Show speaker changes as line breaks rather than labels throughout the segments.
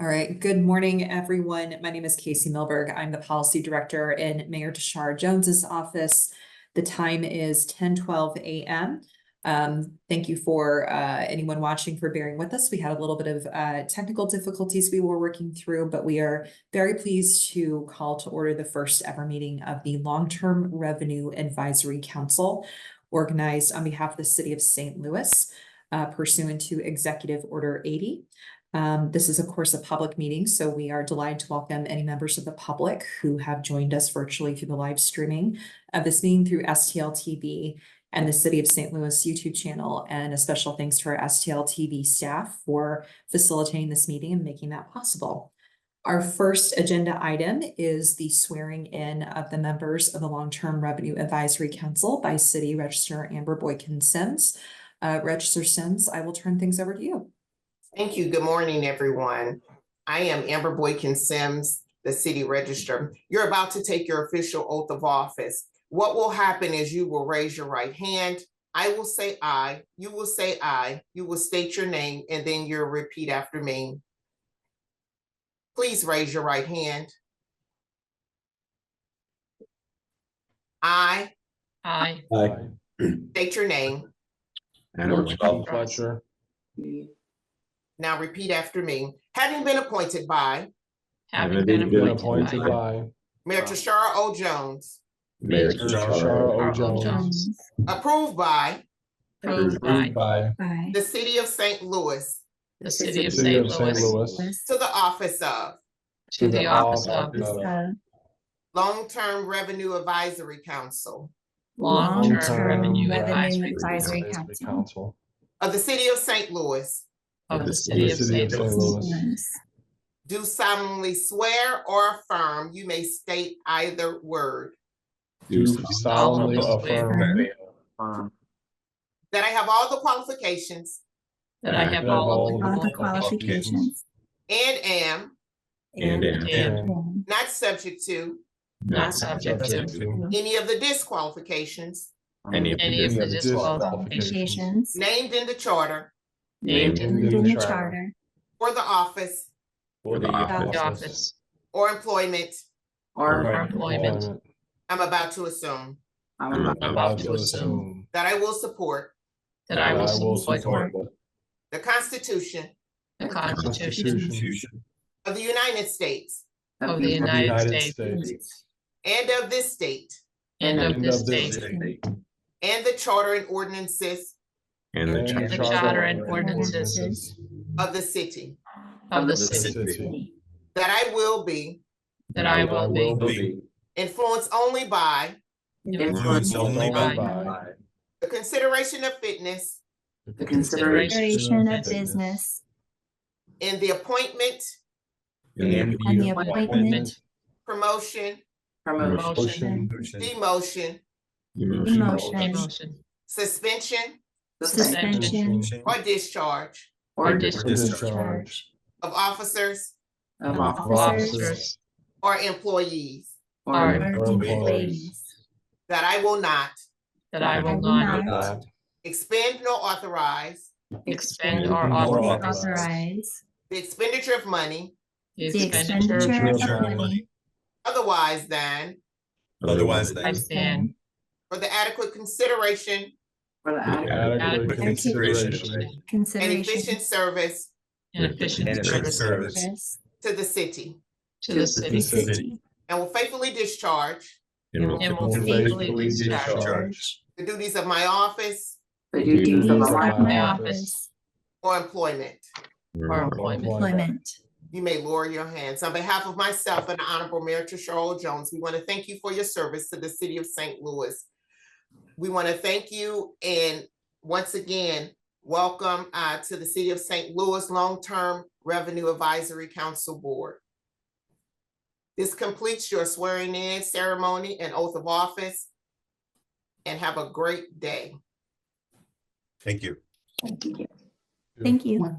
All right. Good morning, everyone. My name is Casey Milberg. I'm the policy director in Mayor Tashara Jones's office. The time is 10:12 a.m. Thank you for anyone watching for bearing with us. We had a little bit of technical difficulties we were working through, but we are very pleased to call to order the first ever meeting of the Long-Term Revenue Advisory Council, organized on behalf of the City of St. Louis, pursuant to Executive Order 80. This is, of course, a public meeting, so we are delighted to welcome any members of the public who have joined us virtually through the live streaming of this meeting through STL TV and the City of St. Louis YouTube channel. And a special thanks to our STL TV staff for facilitating this meeting and making that possible. Our first agenda item is the swearing in of the members of the Long-Term Revenue Advisory Council by City Registrar Amber Boykin-Sims. Registrar Sims, I will turn things over to you.
Thank you. Good morning, everyone. I am Amber Boykin-Sims, the City Registrar. You're about to take your official oath of office. What will happen is you will raise your right hand. I will say aye. You will say aye. You will state your name, and then you'll repeat after me. Please raise your right hand. I state your name.
Fletcher.
Now repeat after me. Having been appointed by
Having been appointed by
Mayor Tashara O. Jones,
Mayor Tashara O. Jones,
approved by
approved by
the City of St. Louis,
the City of
City
St.
of St.
Louis,
Louis,
to the office of
to the office of
Long-Term Revenue Advisory Council
Long-Term Revenue
Advisory
Advisory
Council
of the City of St. Louis,
of the City of St. Louis.
do solemnly swear or affirm. You may state either word.
do solemnly affirm
That I have all the qualifications
That I have all
the
qualifications
and am
and
not subject to
not subject to
any of the disqualifications
any of the disqualifications
named in the charter
named in
the
the
charter
for the office
for the
office
or employment
or employment
I'm about to assume.
I'm about to assume
That I will support
that I will support
the Constitution
the Constitution
of the United States
of the United States
and of this state
and of this
state
state
and the charter and ordinances
and
the charter and ordinances
of the city.
of the city,
That I will be
that I will be
influenced only by
influenced only by
the consideration of fitness
the consideration
of business
in the appointment,
and the appointment,
promotion,
promotion,
demotion,
demotion,
suspension,
suspension,
or discharge
or
discharge
of officers
of
officers
or employees.
or
or employees.
That I will not
that I will not
expend nor authorize
expend or authorize
Authorize
the expenditure of money
the
the expenditure of money
otherwise than
I stand
for the adequate consideration
adequate consideration
and
consideration
efficient service
and efficient service
to the city,
to the
the
city
city
and will faithfully discharge
and will faithfully discharge
the duties of my office
the
duties
duties
of
of
my
my
office
or employment.
or employment.
employment.
You may lower your hands. On behalf of myself and the Honorable Mayor Tashara Jones, we want to thank you for your service to the City of St. Louis. We want to thank you and once again, welcome to the City of St. Louis Long-Term Revenue Advisory Council Board. This completes your swearing in ceremony and oath of office, and have a great day.
Thank you.
Thank you.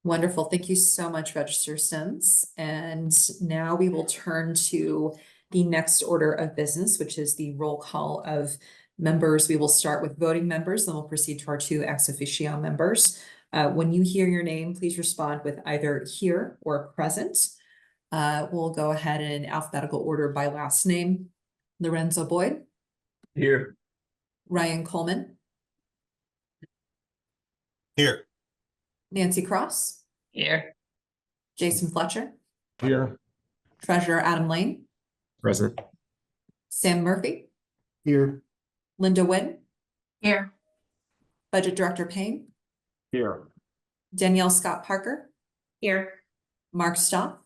Wonderful. Thank you so much, Registrar Sims. And now we will turn to the next order of business, which is the roll call of members. We will start with voting members, then we'll proceed to our two ex officio members. When you hear your name, please respond with either here or present. We'll go ahead in alphabetical order by last name. Lorenzo Boyd,
Here.
Ryan Coleman,
Here.
Nancy Cross,
Here.
Jason Fletcher,
Here.
Treasurer Adam Lane,
Present.
Sam Murphy,
Here.
Linda Wynn,
Here.
Budget Director Payne,
Here.
Danielle Scott Parker,
Here.
Mark Stopp,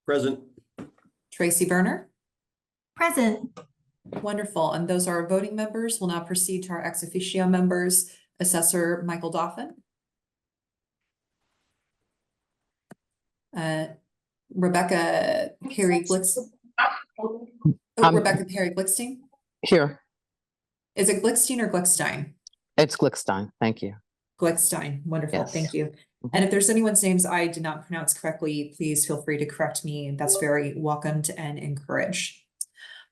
Present.
Tracy Berner.
Present.
Wonderful. And those are our voting members. We'll now proceed to our ex officio members. Assessor Michael Dauphin. Rebecca Perry Glickstein. Rebecca Perry Glickstein.
Here,
Is it Glickstein or Glickstein?
it's Glickstein. Thank you.
Glickstein. Wonderful.
Yes.
Thank you. And if there's anyone's names I did not pronounce correctly, please feel free to correct me. That's very welcomed and encouraged.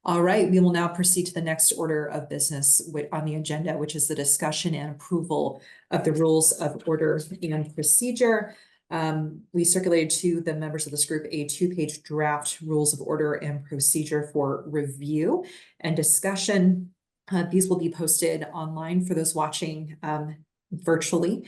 All right, we will now proceed to the next order of business on the agenda, which is the discussion and approval of the rules of order and procedure. We circulated to the members of this group a 2-page draft rules of order and procedure for review and discussion. These will be posted online for those watching virtually.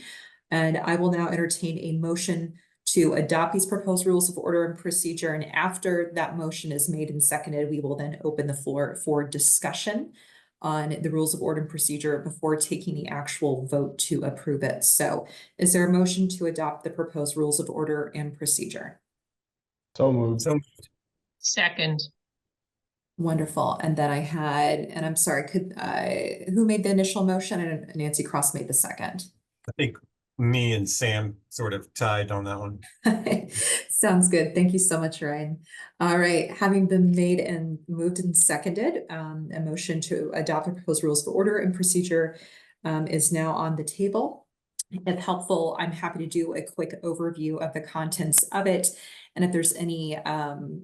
And I will now entertain a motion to adopt these proposed rules of order and procedure. And after that motion is made and seconded, we will then open the floor for discussion on the rules of order and procedure before taking the actual vote to approve it. So is there a motion to adopt the proposed rules of order and procedure?
So moved.
Second.
Wonderful. And then I had, and I'm sorry, who made the initial motion? And Nancy Cross made the second.
I think me and Sam sort of tied on that one.
Sounds good. Thank you so much, Ryan. All right, having been made and moved and seconded, a motion to adopt the proposed rules of order and procedure is now on the table. If helpful, I'm happy to do a quick overview of the contents of it. And if there's any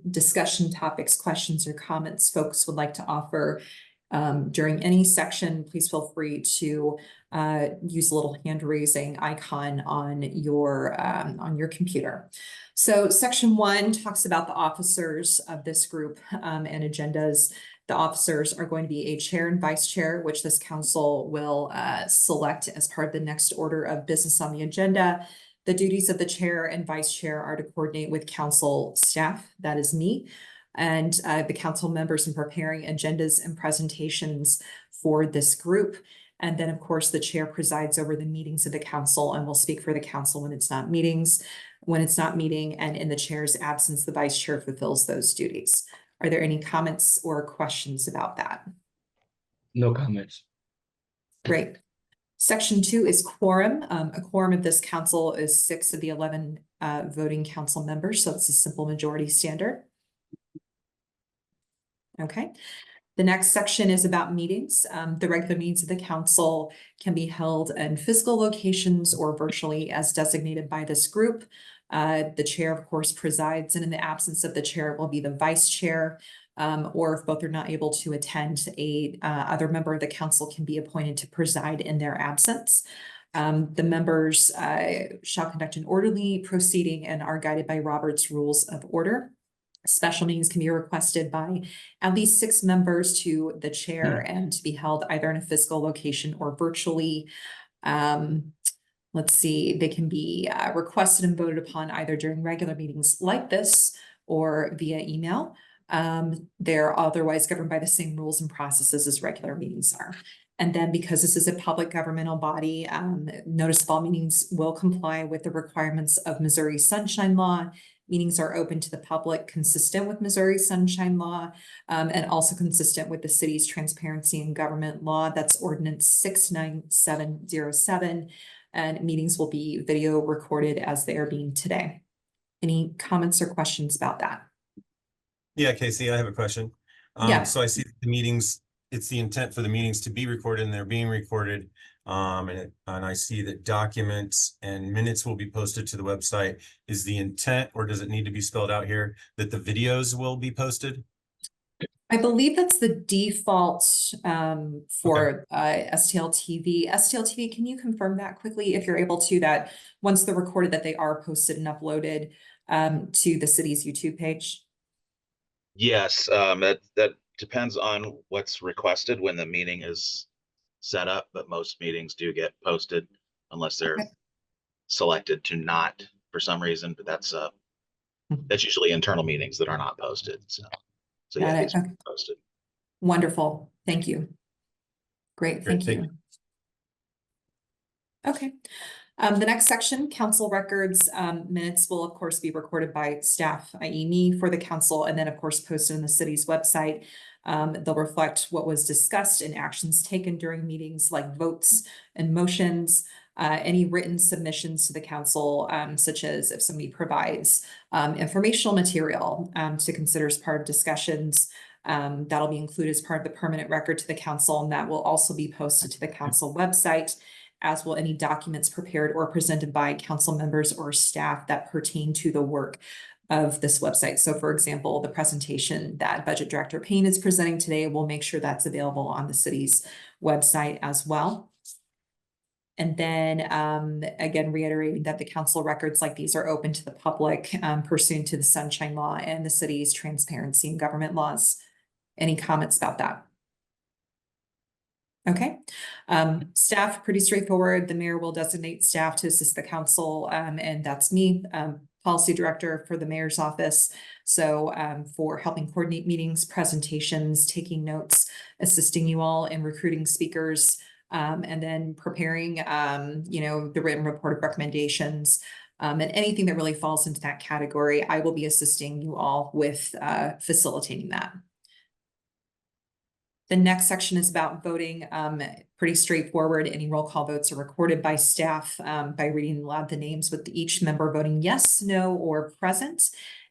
discussion topics, questions, or comments folks would like to offer during any section, please feel free to use the little hand raising icon on your computer. So section 1 talks about the officers of this group and agendas. The officers are going to be a chair and vice chair, which this council will select as part of the next order of business on the agenda. The duties of the chair and vice chair are to coordinate with council staff, that is me, and the council members in preparing agendas and presentations for this group. And then, of course, the chair presides over the meetings of the council and will speak for the council when it's not meeting, and in the chair's absence, the vice chair fulfills those duties. Are there any comments or questions about that?
No comments.
Great. Section 2 is quorum. A quorum of this council is 6 of the 11 voting council members, so it's a simple majority standard. Okay. The next section is about meetings. The regular meetings of the council can be held in physical locations or virtually as designated by this group. The chair, of course, presides, and in the absence of the chair, it will be the vice chair, or if both are not able to attend, other member of the council can be appointed to preside in their absence. The members shall conduct an orderly proceeding and are guided by Robert's Rules of Order. Special meetings can be requested by at least 6 members to the chair and to be held either in a physical location or virtually. Let's see, they can be requested and voted upon either during regular meetings like this or via email. They're otherwise governed by the same rules and processes as regular meetings are. And then because this is a public governmental body, notice of all meetings will comply with the requirements of Missouri Sunshine Law. Meetings are open to the public, consistent with Missouri Sunshine Law, and also consistent with the city's transparency and government law. That's Ordinance 69707. And meetings will be video recorded as they are being today. Any comments or questions about that?
Yeah, Casey, I have a question.
Yeah.
So I see the meetings, it's the intent for the meetings to be recorded and they're being recorded. And I see that documents and minutes will be posted to the website. Is the intent, or does it need to be spelled out here, that the videos will be posted?
I believe that's the default for STL TV. STL TV, can you confirm that quickly if you're able to, that once they're recorded that they are posted and uploaded to the city's YouTube page?
Yes, that depends on what's requested when the meeting is set up, but most meetings do get posted unless they're
Okay.
selected to not for some reason, but that's usually internal meetings that are not posted, so
Got
yeah,
it.
these are
Okay.
posted.
Wonderful. Thank you. Great,
Great,
thank
thank
you. Okay. The next section, council records, minutes will of course be recorded by staff, i.e. me, for the council, and then of course posted on the city's website. They'll reflect what was discussed and actions taken during meetings like votes and motions, any written submissions to the council, such as if somebody provides informational material to consider as part of discussions. That'll be included as part of the permanent record to the council, and that will also be posted to the council website, as will any documents prepared or presented by council members or staff that pertain to the work of this website. So for example, the presentation that Budget Director Payne is presenting today, we'll make sure that's available on the city's website as well. And then again, reiterating that the council records like these are open to the public pursuant to the Sunshine Law and the city's transparency and government laws. Any comments about that? Okay, staff, pretty straightforward. The mayor will designate staff to assist the council, and that's me, policy director for the mayor's office. So for helping coordinate meetings, presentations, taking notes, assisting you all in recruiting speakers, and then preparing, the written report of recommendations, and anything that really falls into that category. I will be assisting you all with facilitating that. The next section is about voting, pretty straightforward. Any roll call votes are recorded by staff by reading aloud the names with each member voting yes, no, or present.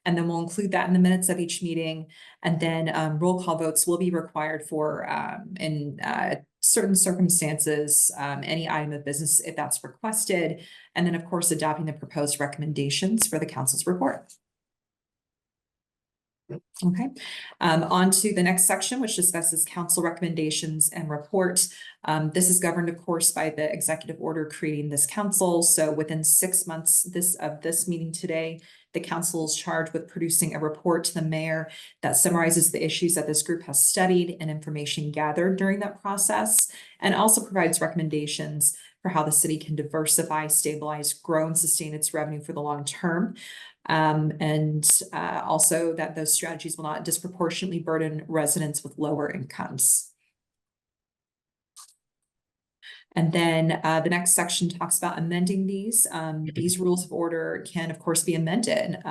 And then we'll include that in the minutes of each meeting. And then roll call votes will be required for in certain circumstances, any item of business if that's requested. And then of course, adopting the proposed recommendations for the council's report. Okay, on to the next section, which discusses council recommendations and report. This is governed, of course, by the executive order creating this council. So within 6 months of this meeting today, the council is charged with producing a report to the mayor that summarizes the issues that this group has studied and information gathered during that process, and also provides recommendations for how the city can diversify, stabilize, grow, and sustain its revenue for the long term. Also that those strategies will not disproportionately burden residents with lower incomes. And then the next section talks about amending these. These rules of order can, of course, be amended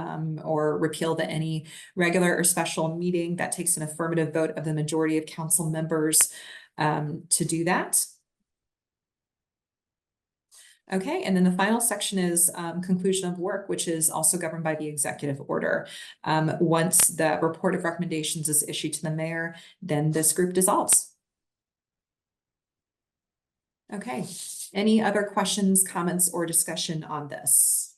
or repealed at any regular or special meeting that takes an affirmative vote of the majority of council members to do that. Okay, and then the final section is conclusion of work, which is also governed by the executive order. Once the report of recommendations is issued to the mayor, then this group dissolves. Okay, any other questions, comments, or discussion on this?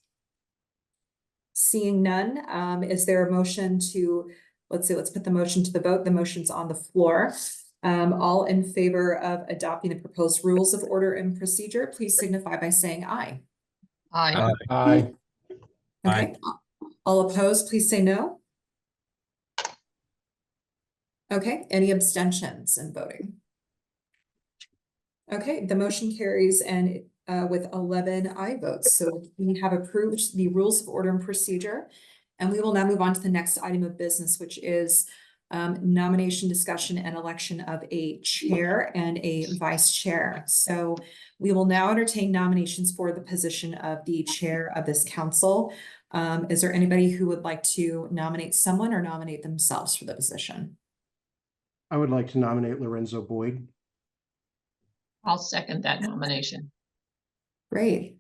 Seeing none, is there a motion to, let's put the motion to the vote. The motion's on the floor. All in favor of adopting the proposed rules of order and procedure, please signify by saying aye.
Aye.
Aye.
Okay, all opposed, please say no. Okay, any abstentions in voting? Okay, the motion carries and with 11 aye votes. So we have approved the rules of order and procedure. And we will now move on to the next item of business, which is nomination, discussion, and election of a chair and a vice chair. So we will now entertain nominations for the position of the chair of this council. Is there anybody who would like to nominate someone or nominate themselves for the position?
I would like to nominate Lorenzo Boyd.
I'll second that nomination.
Great.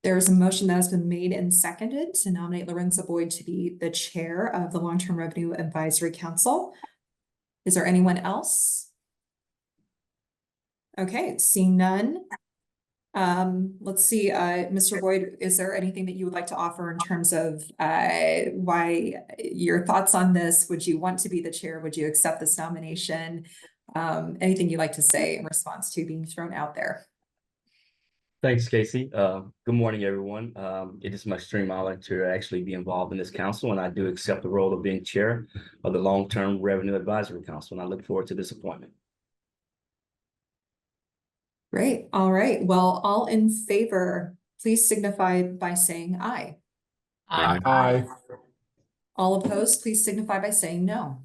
There is a motion that has been made and seconded to nominate Lorenzo Boyd to be the chair of the Long-Term Revenue Advisory Council. Is there anyone else? Okay, seeing none. Let's see, Mr. Boyd, is there anything that you would like to offer in terms of why your thoughts on this? Would you want to be the chair? Would you accept this nomination? Anything you'd like to say in response to being thrown out there?
Thanks, Casey. Good morning, everyone. It is my extreme honor to actually be involved in this council, and I do accept the role of being chair of the Long-Term Revenue Advisory Council, and I look forward to this appointment.
Great. All right. Well, all in favor, please signify by saying aye.
Aye.
Aye.
All opposed, please signify by saying no.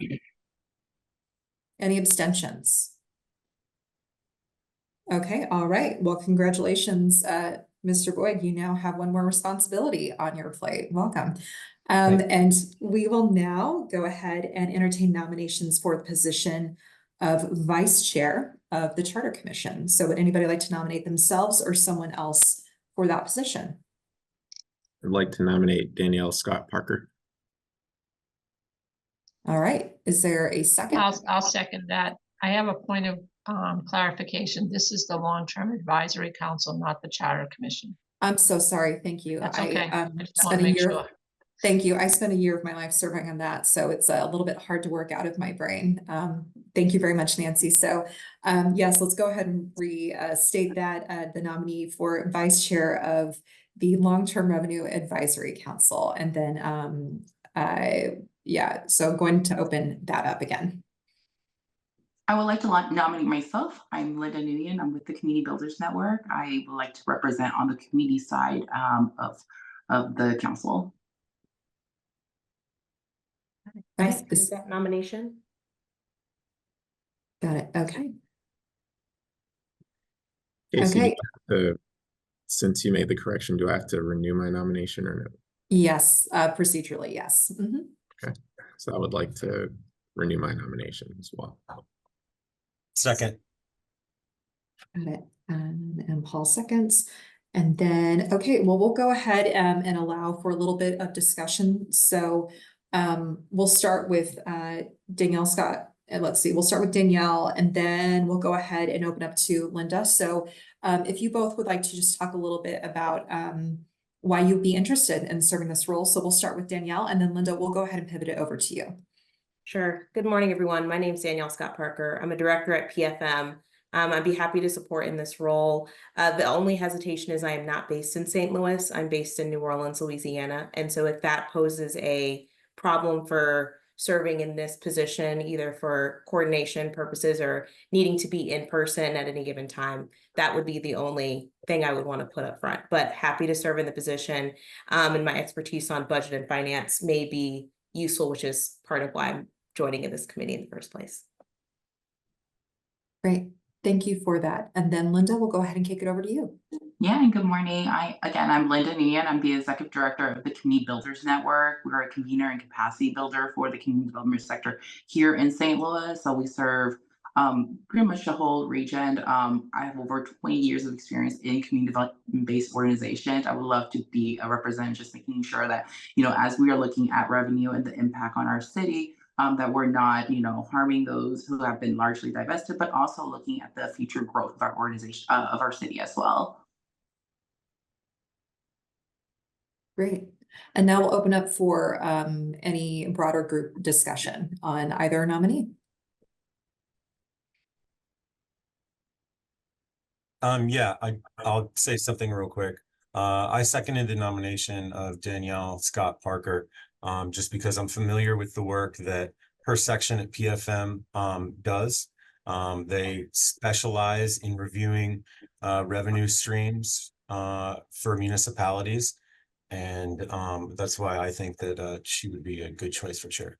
Any abstentions? Okay, all right. Well, congratulations, Mr. Boyd. You now have one more responsibility on your plate. Welcome. And we will now go ahead and entertain nominations for the position of Vice Chair of the Charter Commission. So would anybody like to nominate themselves or someone else for that position?
I'd like to nominate Danielle Scott Parker.
All right. Is there a second?
I'll second that. I have a point of clarification. This is the Long-Term Advisory Council, not the Charter Commission.
I'm so sorry. Thank you.
That's okay. I just
spent
want
a
to make
year.
sure.
Thank you. I spent a year of my life serving on that, so it's a little bit hard to work out of my brain. Thank you very much, Nancy. So yes, let's go ahead and restate that the nominee for Vice Chair of the Long-Term Revenue Advisory Council. And then yeah, so I'm going to open that up again.
I would like to nominate myself. I'm Linda Nguyen. I'm with the Community Builders Network. I would like to represent on the community side of the council.
I
that nomination.
Got it. Okay.
Casey,
Okay.
Since you made the correction, do I have to renew my nomination or no?
Yes, procedurally, yes.
Okay, so I would like to renew my nomination as well.
Second.
Got it. And Paul seconds. And then, okay, well, we'll go ahead and allow for a little bit of discussion. So we'll start with Danielle Scott. And let's see, we'll start with Danielle and then we'll go ahead and open up to Linda. So if you both would like to just talk a little bit about why you'd be interested in serving this role. So we'll start with Danielle and then Linda, we'll go ahead and pivot it over to you.
Sure. Good morning, everyone. My name is Danielle Scott Parker. I'm a director at PFM. I'd be happy to support in this role. The only hesitation is I am not based in St. Louis. I'm based in New Orleans, Louisiana. And so if that poses a problem for serving in this position, either for coordination purposes or needing to be in person at any given time, that would be the only thing I would want to put up front. But happy to serve in the position. And my expertise on budget and finance may be useful, which is part of why I'm joining in this committee in the first place.
Great. Thank you for that. And then Linda, we'll go ahead and kick it over to you.
Yeah, and good morning. I'm Linda Nguyen. I'm the executive director of the Community Builders Network. We're a convener and capacity builder for the community development sector here in St. Louis. So we serve pretty much the whole region. I have over 20 years of experience in community development-based organizations. I would love to be a representative, just making sure that, as we are looking at revenue and the impact on our city, that we're not, harming those who have been largely divested, but also looking at the future growth of our organization, of our city as well.
Great. And now we'll open up for any broader group discussion on either nominee.
Yeah, I'll say something real quick. I seconded the nomination of Danielle Scott Parker, just because I'm familiar with the work that her section at PFM does. They specialize in reviewing revenue streams for municipalities. And that's why I think that she would be a good choice for chair.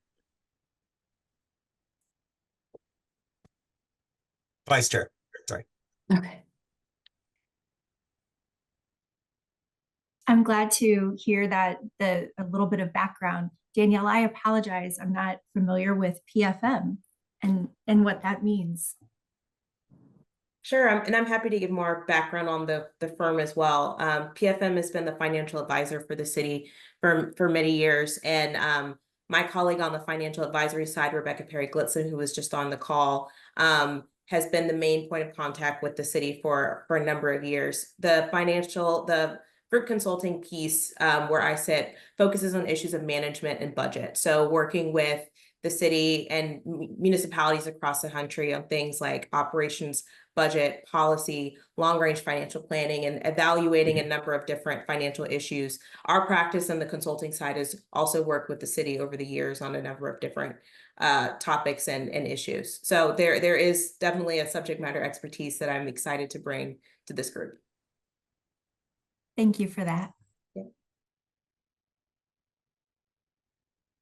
Vice chair, sorry.
Okay.
I'm glad to hear that a little bit of background. Danielle, I apologize. I'm not familiar with PFM and what that means.
Sure, and I'm happy to give more background on the firm as well. PFM has been the financial advisor for the city for many years. And my colleague on the financial advisory side, Rebecca Perry Glitzen, who was just on the call, has been the main point of contact with the city for a number of years. The group consulting piece, where I sit, focuses on issues of management and budget. So working with the city and municipalities across the country on things like operations, budget, policy, long-range financial planning, and evaluating a number of different financial issues. Our practice on the consulting side has also worked with the city over the years on a number of different topics and issues. So there is definitely a subject matter expertise that I'm excited to bring to this group.
Thank you for that.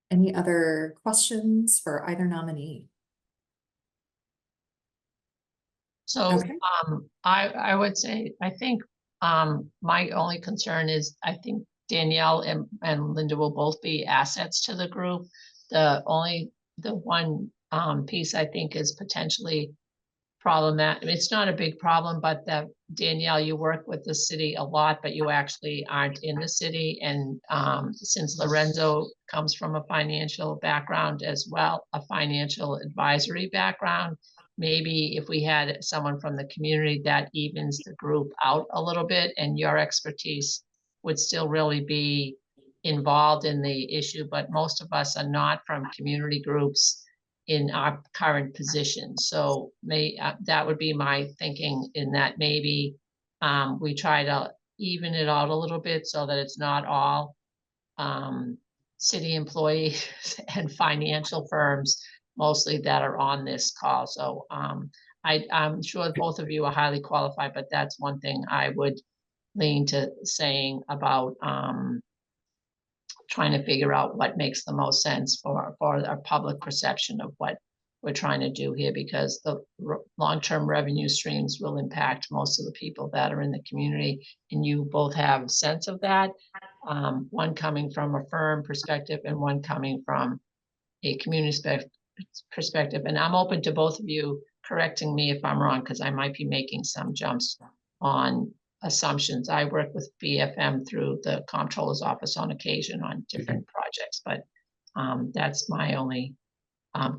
Any other questions for either nominee?
So,
Okay.
I would say, I think, my only concern is, I think Danielle and Linda will both be assets to the group. The one, piece I think is potentially problematic. It's not a big problem, but that Danielle, you work with the city a lot, but you actually aren't in the city. And, since Lorenzo comes from a financial background as well, a financial advisory background, maybe if we had someone from the community, that evens the group out a little bit, and your expertise would still really be involved in the issue, but most of us are not from community groups in our current position. So that would be my thinking, in that maybe we try to even it out a little bit so that it's not all city employees and financial firms mostly that are on this call. So I'm sure both of you are highly qualified, but that's one thing I would lean to saying about trying to figure out what makes the most sense for our public perception of what we're trying to do here, because the long-term revenue streams will impact most of the people that are in the community, and you both have a sense of that. One coming from a firm perspective and one coming from a community perspective. And I'm open to both of you correcting me if I'm wrong, because I might be making some jumps on assumptions. I work with BFM through the comptroller's office on occasion on different projects, but that's my only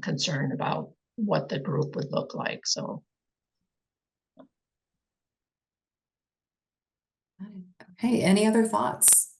concern about what the group would look like. So.
Okay, any other thoughts?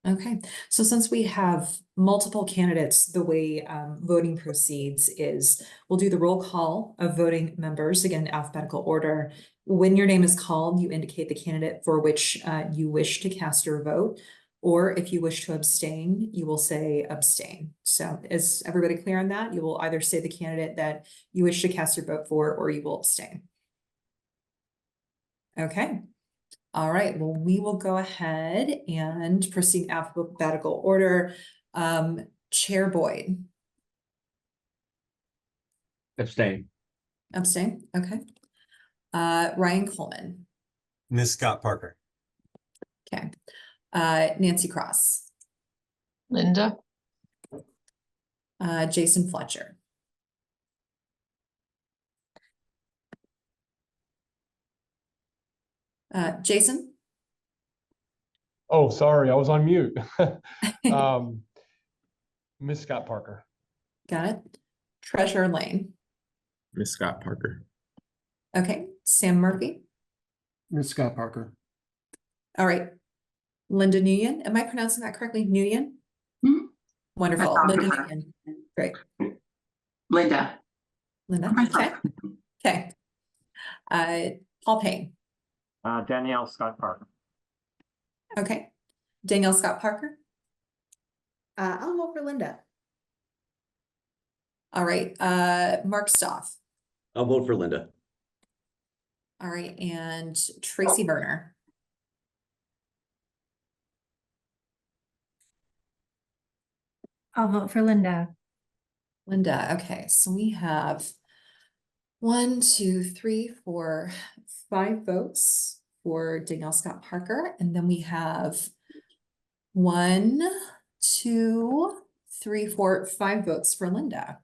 Okay, so since we have multiple candidates, the way voting proceeds is we'll do the roll call of voting members, again, alphabetical order. When your name is called, you indicate the candidate for which you wish to cast your vote, or if you wish to abstain, you will say abstain. So is everybody clear on that? You will either say the candidate that you wish to cast your vote for, or you will abstain. Okay. All right, well, we will go ahead and proceed in alphabetical order. Chair Boyd.
Abstain.
Abstain, okay. Ryan Coleman.
Ms. Scott Parker.
Okay. Nancy Cross.
Linda.
Jason Fletcher. Jason?
Oh, sorry, I was on mute. Miss Scott Parker.
Got it. Treasurer Lane.
Miss Scott Parker.
Okay. Sam Murphy.
Ms. Scott Parker.
All right. Linda Nguyen. Am I pronouncing that correctly? Nguyen?
Mhm.
Wonderful.
That's
Linda
awesome.
Nguyen. Great.
Linda.
Linda. Okay. Okay. Paul Payne.
Danielle Scott Parker.
Okay. Danielle Scott Parker. I'll vote for Linda. All right. Mark Stoff.
I'll vote for Linda.
All right. And Tracy Berner.
I'll vote for Linda.
Linda. Okay. So we have 1, 2, 3, 4, 5 votes for Danielle Scott Parker. And then we have 1, 2, 3, 4, 5 votes for Linda.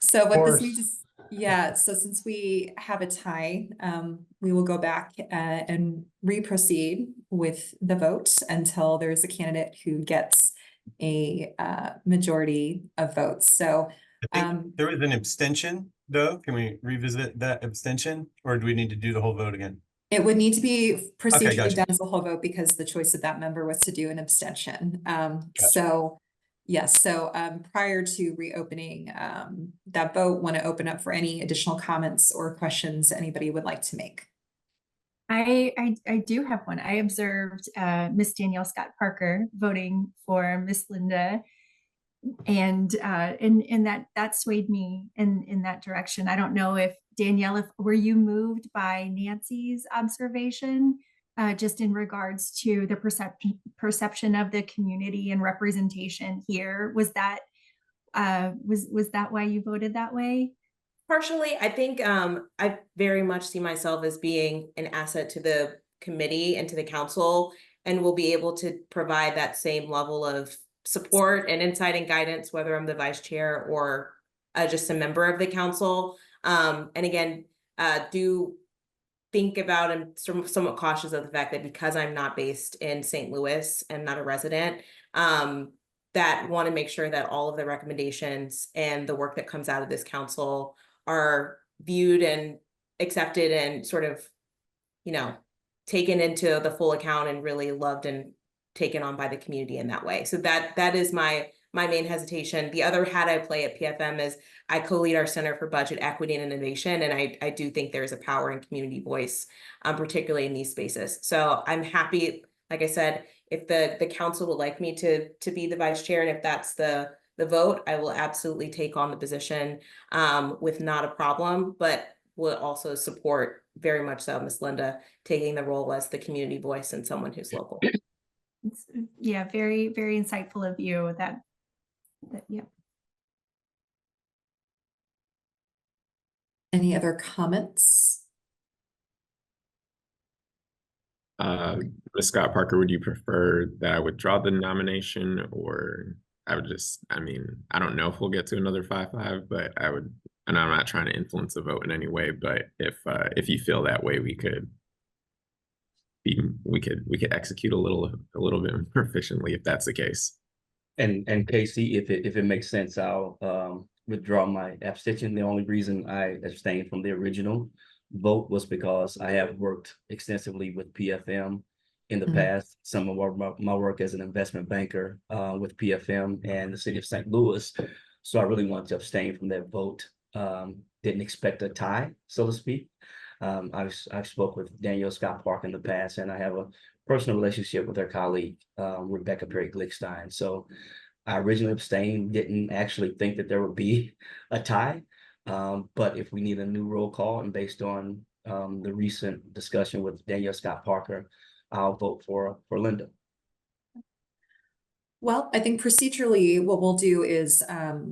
So what this means is, yeah, so since we have a tie, we will go back and re-proceed with the vote until there's a candidate who gets a majority of votes. So
I think there was an abstention, though. Can we revisit that abstention, or do we need to do the whole vote again?
it would need to be procedurally
gotcha.
done as a whole vote because the choice of that member was to do an abstention.
Gotcha.
So yes, so prior to reopening that vote, want to open up for any additional comments or questions anybody would like to make.
I do have one. I observed Miss Danielle Scott Parker voting for Miss Linda, and that swayed me in that direction. I don't know if Danielle, were you moved by Nancy's observation, just in regards to the perception of the community and representation here? Was that why you voted that way?
Partially, I think I very much see myself as being an asset to the committee and to the council, and will be able to provide that same level of support and insight and guidance, whether I'm the vice chair or just a member of the council. And again, do think about and somewhat cautious of the fact that because I'm not based in St. Louis and not a resident, that want to make sure that all of the recommendations and the work that comes out of this council are viewed and accepted and sort of, taken into the full account and really loved and taken on by the community in that way. So that is my main hesitation. The other hat I play at PFM is I co-lead our Center for Budget Equity and Innovation, and I do think there's a power in community voice, particularly in these spaces. So I'm happy, like I said, if the council would like me to be the vice chair, and if that's the vote, I will absolutely take on the position with not a problem, but will also support very much so Miss Linda taking the role as the community voice and someone who's local.
Yeah, very, very insightful of you. Yeah.
Any other comments?
Ms. Scott Parker, would you prefer that I withdraw the nomination, or I don't know if we'll get to another 5-5, but and I'm not trying to influence the vote in any way, but if you feel that way, we could execute a little bit more efficiently if that's the case.
And Casey, if it makes sense, I'll withdraw my abstention. The only reason I abstained from the original vote was because I have worked extensively with PFM in the past. Some of my work as an investment banker with PFM and the city of St. Louis. So I really wanted to abstain from that vote. Didn't expect a tie, so to speak. I've spoke with Danielle Scott Park in the past, and I have a personal relationship with her colleague, Rebecca Perry Glickstein. So I originally abstained, didn't actually think that there would be a tie. But if we need a new roll call, and based on the recent discussion with Danielle Scott Parker, I'll vote for Linda.
Well, I think procedurally what we'll do is,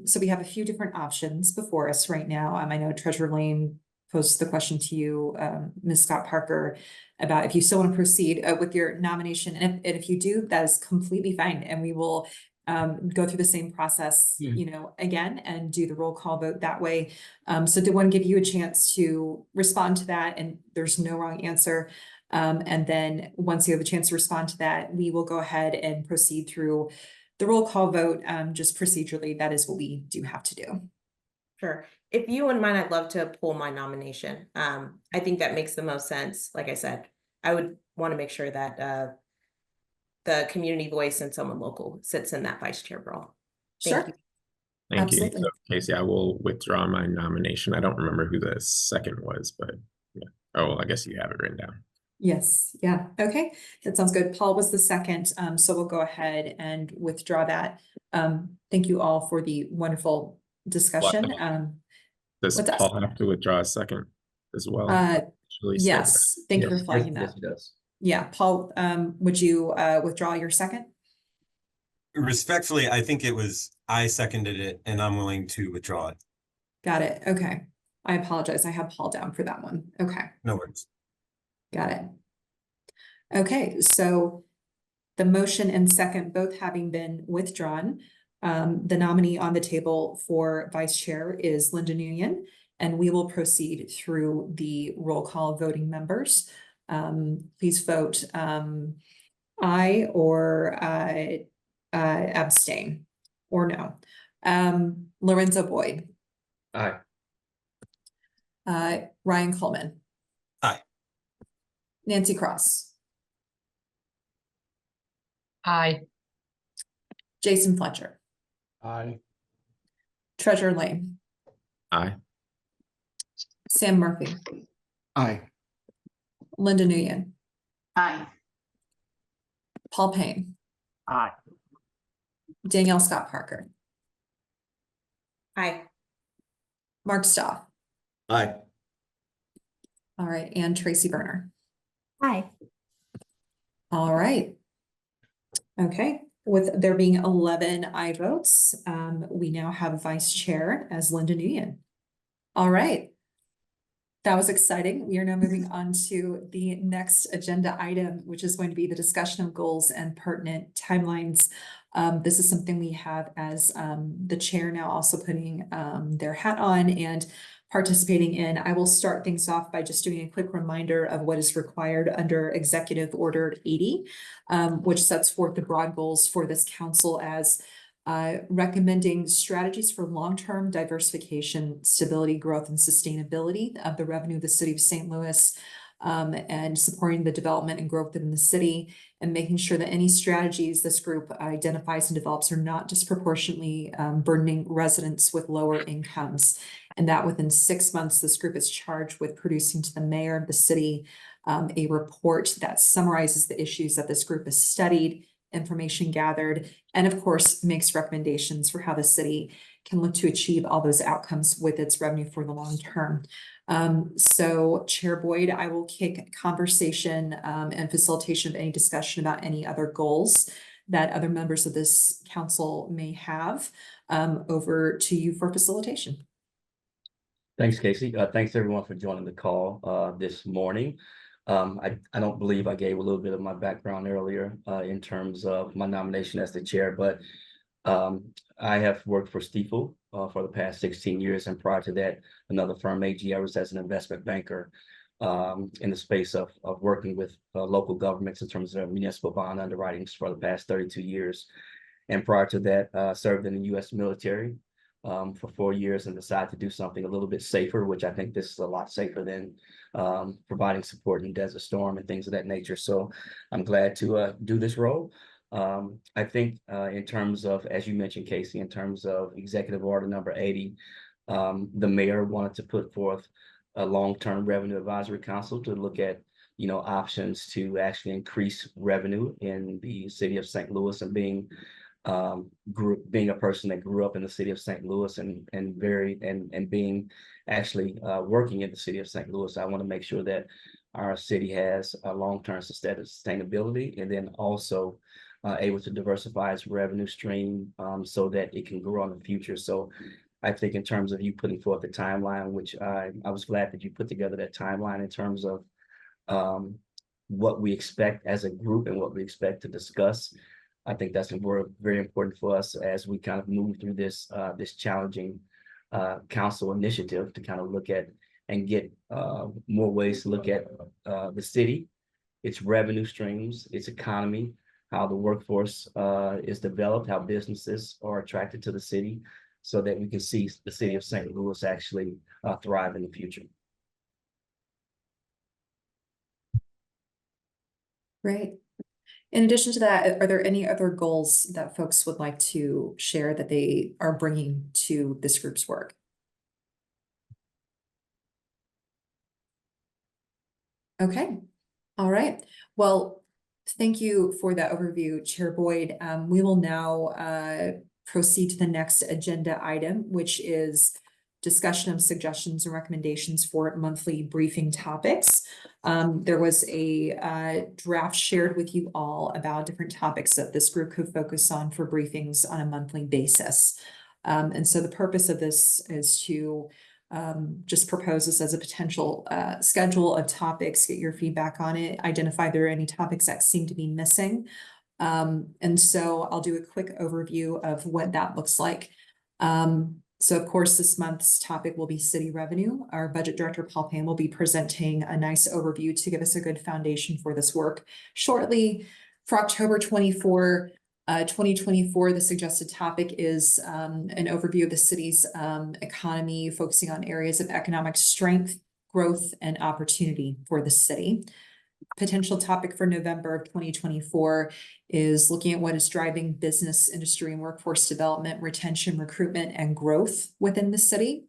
so we have a few different options before us right now. I know Treasurer Lane posed the question to you, Ms. Scott Parker, about if you still want to proceed with your nomination. And if you do, that is completely fine. And we will go through the same process, again, and do the roll call vote that way. So did want to give you a chance to respond to that, and there's no wrong answer. And then once you have a chance to respond to that, we will go ahead and proceed through the roll call vote. Just procedurally, that is what we do have to do.
Sure. If you wouldn't mind, I'd love to pull my nomination. I think that makes the most sense. Like I said, I would want to make sure that the community voice and someone local sits in that vice chair role.
Sure.
Thank you.
Absolutely.
So, Casey, I will withdraw my nomination. I don't remember who the second was, but yeah. Oh, I guess you have it written down.
Yes. Yeah. Okay. That sounds good. Paul was the second. So we'll go ahead and withdraw that. Thank you all for the wonderful discussion.
Does
what's that?
Paul have to withdraw a second as well?
Yes. Thank you for flagging that.
Yes, he does.
Yeah. Paul, would you withdraw your second?
Respectfully, I think I seconded it, and I'm willing to withdraw it.
Got it. Okay. I apologize. I have Paul down for that one. Okay.
No worries.
Got it. Okay. So the motion and second both having been withdrawn, the nominee on the table for vice chair is Linda Nguyen, and we will proceed through the roll call voting members. Please vote aye or abstain or no. Lorenzo Boyd,
Aye.
Ryan Coleman.
Aye.
Nancy Cross,
Aye.
Jason Fletcher,
Aye.
Treasurer Lane,
Aye.
Sam Murphy,
Aye.
Linda Nguyen,
Aye.
Paul Payne,
Aye.
Danielle Scott Parker,
Aye.
Mark Stoff.
Aye.
All right, and Tracy Berner.
Hi.
All right. Okay, with there being 11 aye votes, we now have vice chair as Linda Nguyen. All right. That was exciting. We are now moving on to the next agenda item, which is going to be the discussion of goals and pertinent timelines. This is something we have as the chair now also putting their hat on and participating in. I will start things off by just doing a quick reminder of what is required under Executive Order 80, which sets forth the broad goals for this council as recommending strategies for long-term diversification, stability, growth, and sustainability of the revenue of the city of St. Louis, and supporting the development and growth in the city, and making sure that any strategies this group identifies and develops are not disproportionately burdening residents with lower incomes. And that within 6 months, this group is charged with producing to the mayor of the city a report that summarizes the issues that this group has studied, information gathered, and of course makes recommendations for how the city can look to achieve all those outcomes with its revenue for the long term. So Chair Boyd, I will kick conversation and facilitation of any discussion about any other goals that other members of this council may have over to you for facilitation.
Thanks, Casey. Thanks everyone for joining the call this morning. I don't believe I gave a little bit of my background earlier in terms of my nomination as the chair, but I have worked for Stifel for the past 16 years, and prior to that, another firm, AG. I was as an investment banker in the space of working with local governments in terms of municipal bond underwritings for the past 32 years. And prior to that, served in the U.S. military for 4 years and decided to do something a little bit safer, which I think this is a lot safer than providing support in Desert Storm and things of that nature. So I'm glad to do this role. I think in terms of, as you mentioned, Casey, in terms of Executive Order number 80, the mayor wanted to put forth a long-term revenue advisory council to look at, options to actually increase revenue in the city of St. Louis, and being a person that grew up in the city of St. Louis and being actually working in the city of St. Louis, I want to make sure that our city has a long-term sustainability, and then also able to diversify its revenue stream so that it can grow in the future. So I think in terms of you putting forth the timeline, which I was glad that you put together that timeline in terms of what we expect as a group and what we expect to discuss. I think that's very important for us as we kind of move through this challenging council initiative to kind of look at and get more ways to look at the city, its revenue streams, its economy, how the workforce is developed, how businesses are attracted to the city, so that we can see the city of St. Louis actually thrive in the future.
Great. In addition to that, are there any other goals that folks would like to share that they are bringing to this group's work? Okay, all right. Well, thank you for that overview, Chair Boyd. We will now proceed to the next agenda item, which is discussion of suggestions and recommendations for monthly briefing topics. There was a draft shared with you all about different topics that this group could focus on for briefings on a monthly basis. And so the purpose of this is to just propose this as a potential schedule of topics, get your feedback on it, identify if there are any topics that seem to be missing. And so I'll do a quick overview of what that looks like. So of course, this month's topic will be city revenue. Our budget director, Paul Payne, will be presenting a nice overview to give us a good foundation for this work shortly. For October 24, 2024, the suggested topic is an overview of the city's economy, focusing on areas of economic strength, growth, and opportunity for the city. Potential topic for November of 2024 is looking at what is driving business, industry, and workforce development, retention, recruitment, and growth within the city.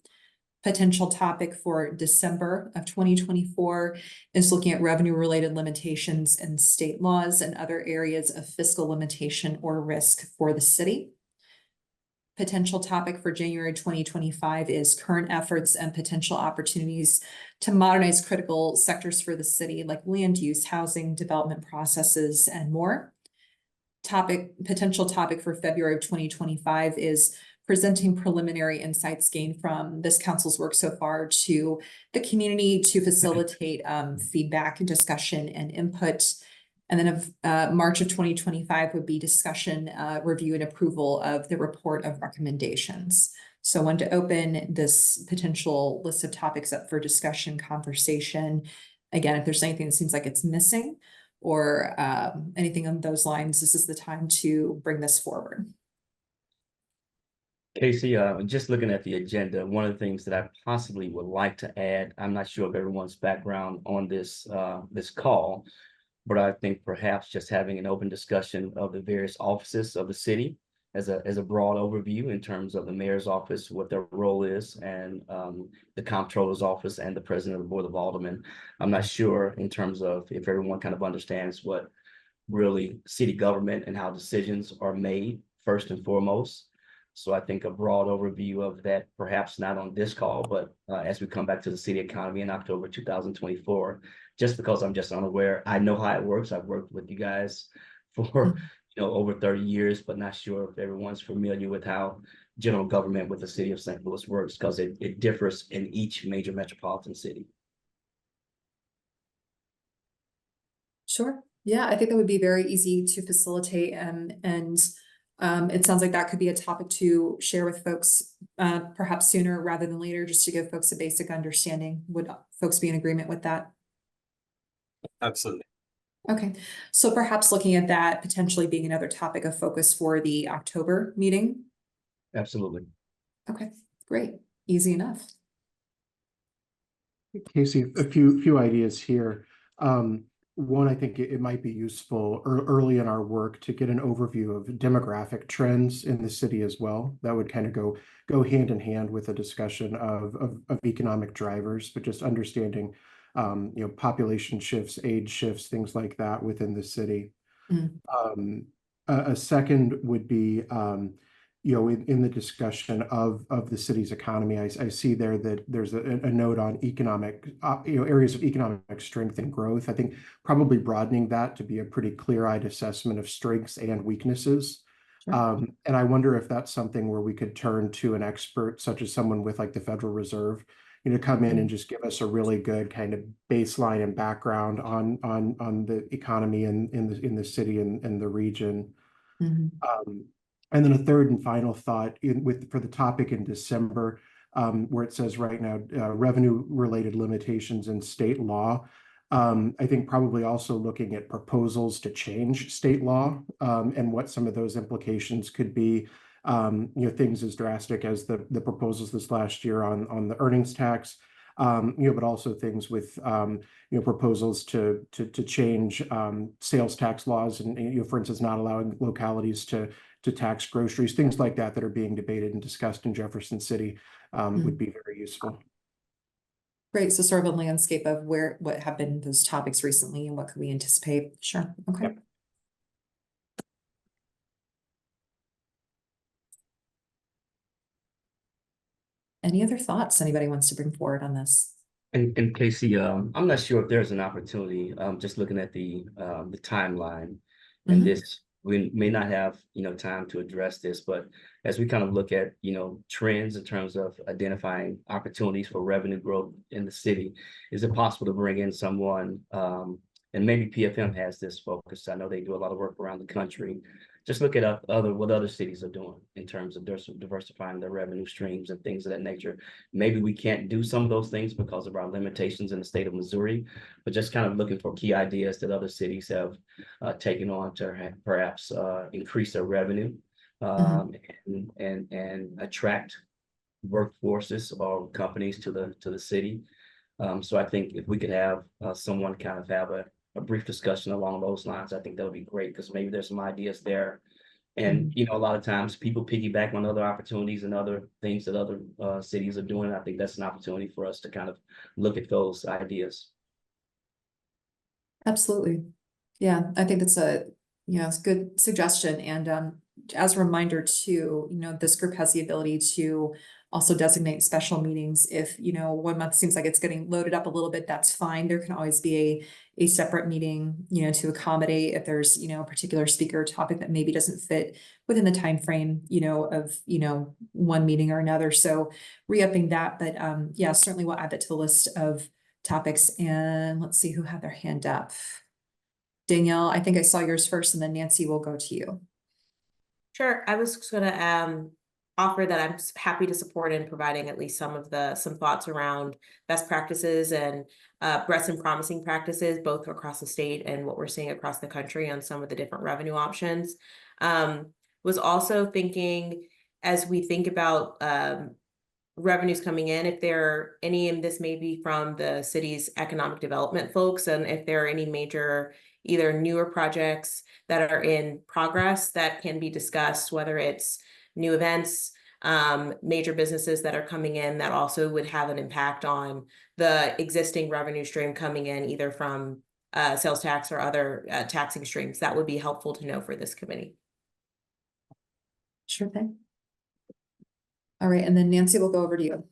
Potential topic for December of 2024 is looking at revenue-related limitations and state laws and other areas of fiscal limitation or risk for the city. Potential topic for January 2025 is current efforts and potential opportunities to modernize critical sectors for the city, like land use, housing, development processes, and more. Potential topic for February of 2025 is presenting preliminary insights gained from this council's work so far to the community to facilitate feedback, discussion, and input. And then of March of 2025 would be discussion, review, and approval of the report of recommendations. So I wanted to open this potential list of topics up for discussion, conversation. Again, if there's anything that seems like it's missing or anything on those lines, this is the time to bring this forward.
Casey, just looking at the agenda, one of the things that I possibly would like to add, I'm not sure of everyone's background on this call, but I think perhaps just having an open discussion of the various offices of the city as a broad overview in terms of the mayor's office, what their role is, and the comptroller's office and the president of the board of aldermen. I'm not sure in terms of if everyone kind of understands what really city government and how decisions are made first and foremost. So I think a broad overview of that, perhaps not on this call, but as we come back to the city economy in October 2024, just because I'm just unaware, I know how it works. I've worked with you guys for over 30 years, but not sure if everyone's familiar with how general government with the city of St. Louis works, because it differs in each major metropolitan city.
Sure. Yeah, I think that would be very easy to facilitate, and it sounds like that could be a topic to share with folks perhaps sooner rather than later, just to give folks a basic understanding. Would folks be in agreement with that?
Absolutely.
Okay, so perhaps looking at that potentially being another topic of focus for the October meeting.
Absolutely.
Okay, great. Easy enough.
Casey, a few ideas here. One, I think it might be useful early in our work to get an overview of demographic trends in the city as well. That would kind of go hand in hand with a discussion of economic drivers, but just understanding population shifts, age shifts, things like that within the city. A second would be in the discussion of the city's economy, I see there that there's a note on economic, areas of economic strength and growth. I think probably broadening that to be a pretty clear-eyed assessment of strengths and weaknesses. Sure. And I wonder if that's something where we could turn to an expert, such as someone with like the Federal Reserve, come in and just give us a really good kind of baseline and background on the economy in the city and the region. And then a third and final thought for the topic in December, where it says right now, revenue-related limitations in state law. I think probably also looking at proposals to change state law and what some of those implications could be. Things as drastic as the proposals this last year on the earnings tax, but also things with proposals to change sales tax laws and for instance, not allowing localities to tax groceries, things like that are being debated and discussed in Jefferson City would be very useful.
Great. So sort of a landscape of what have been those topics recently and what could we anticipate? Sure. Okay. Yep. Any other thoughts anybody wants to bring forward on this?
And Casey, I'm not sure if there's an opportunity, just looking at the timeline and this, we may not have, time to address this, but as we kind of look at, trends in terms of identifying opportunities for revenue growth in the city, is it possible to bring in someone, and maybe PFM has this focus, I know they do a lot of work around the country, just look at what other cities are doing in terms of diversifying their revenue streams and things of that nature. Maybe we can't do some of those things because of our limitations in the state of Missouri, but just kind of looking for key ideas that other cities have taken on to perhaps increase their revenue and attract workforces or companies to the city. So I think if we could have someone kind of have a brief discussion along those lines, I think that would be great because maybe there's some ideas there. And, you know, a lot of times people piggyback on other opportunities and other things that other cities are doing. I think that's an opportunity for us to kind of look at those ideas.
Absolutely. Yeah, I think that's it's a good suggestion. And as a reminder too, this group has the ability to also designate special meetings. If, 1 month seems like it's getting loaded up a little bit, that's fine. There can always be a separate meeting, to accommodate if there's, a particular speaker topic that maybe doesn't fit within the time frame, of, one meeting or another. So re-upping that, but yeah, certainly we'll add that to the list of topics. And let's see who had their hand up. Danielle, I think I saw yours first, and then Nancy will go to you.
Sure. I was just gonna offer that I'm happy to support in providing at least some thoughts around best practices and best and promising practices, both across the state and what we're seeing across the country on some of the different revenue options. Was also thinking, as we think about revenues coming in, if there are any, and this may be from the city's economic development folks, and if there are any major either newer projects that are in progress that can be discussed, whether it's new events, major businesses that are coming in that also would have an impact on the existing revenue stream coming in, either from sales tax or other taxing streams. That would be helpful to know for this committee.
Sure thing. All right, and then Nancy will go over to you.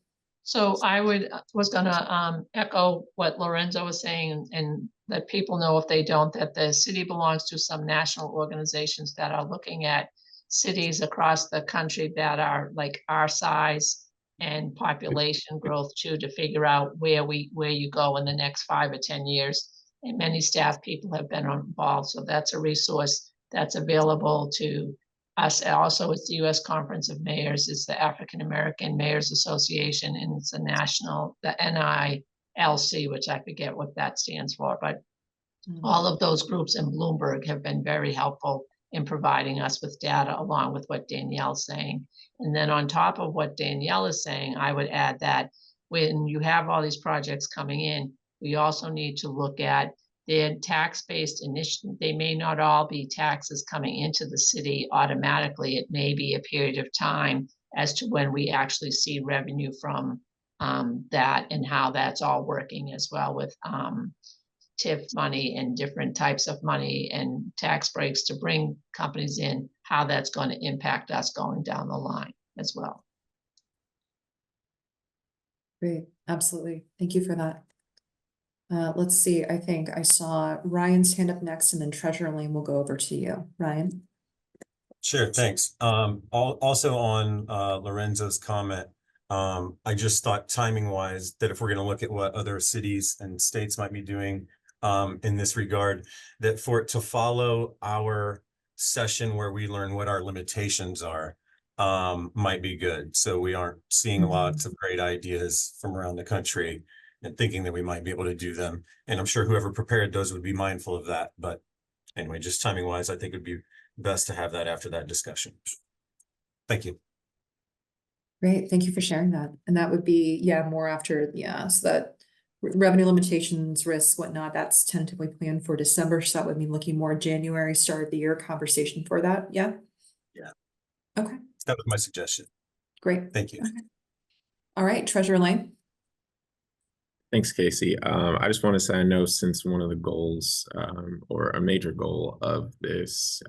So I was gonna echo what Lorenzo was saying and let people know, if they don't, that the city belongs to some national organizations that are looking at cities across the country that are like our size and population growth too, to figure out where you go in the next 5 or 10 years. And many staff people have been involved. So that's a resource that's available to us. Also, it's the U.S. Conference of Mayors, it's the African American Mayors Association, and it's the NILC, which I forget what that stands for, but all of those groups in Bloomberg have been very helpful in providing us with data, along with what Danielle's saying. And then on top of what Danielle is saying, I would add that when you have all these projects coming in, we also need to look at their tax-based initiative. They may not all be taxes coming into the city automatically. It may be a period of time as to when we actually see revenue from that, and how that's all working as well with TIF money and different types of money and tax breaks to bring companies in, how that's going to impact us going down the line as well.
Great, absolutely. Thank you for that. Let's see, I think I saw Ryan's hand up next, and then Treasurer Lane will go over to you. Ryan?
Sure, thanks. Also on Lorenzo's comment, I just thought timing wise that if we're going to look at what other cities and states might be doing in this regard, that for it to follow our session where we learn what our limitations are might be good. So we aren't seeing lots of great ideas from around the country and thinking that we might be able to do them. And I'm sure whoever prepared those would be mindful of that. But anyway, just timing wise, I think it'd be best to have that after that discussion. Thank you.
Great, thank you for sharing that. And that would be, more after, so that revenue limitations, risks, whatnot, that's tentatively planned for December. So that would mean looking more January, start of the year conversation for that. Yeah.
Yeah.
Okay.
That was my suggestion.
Great.
Thank you.
Okay. All right, Treasurer Lane.
Thanks, Casey. I just want to say, I know since one of the goals or a major goal of this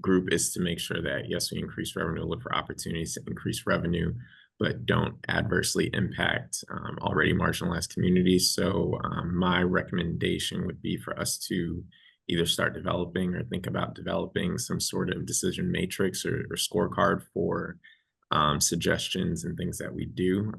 group is to make sure that, yes, we increase revenue, look for opportunities to increase revenue, but don't adversely impact already marginalized communities. So my recommendation would be for us to either start developing or think about developing some sort of decision matrix or scorecard for suggestions and things that we do.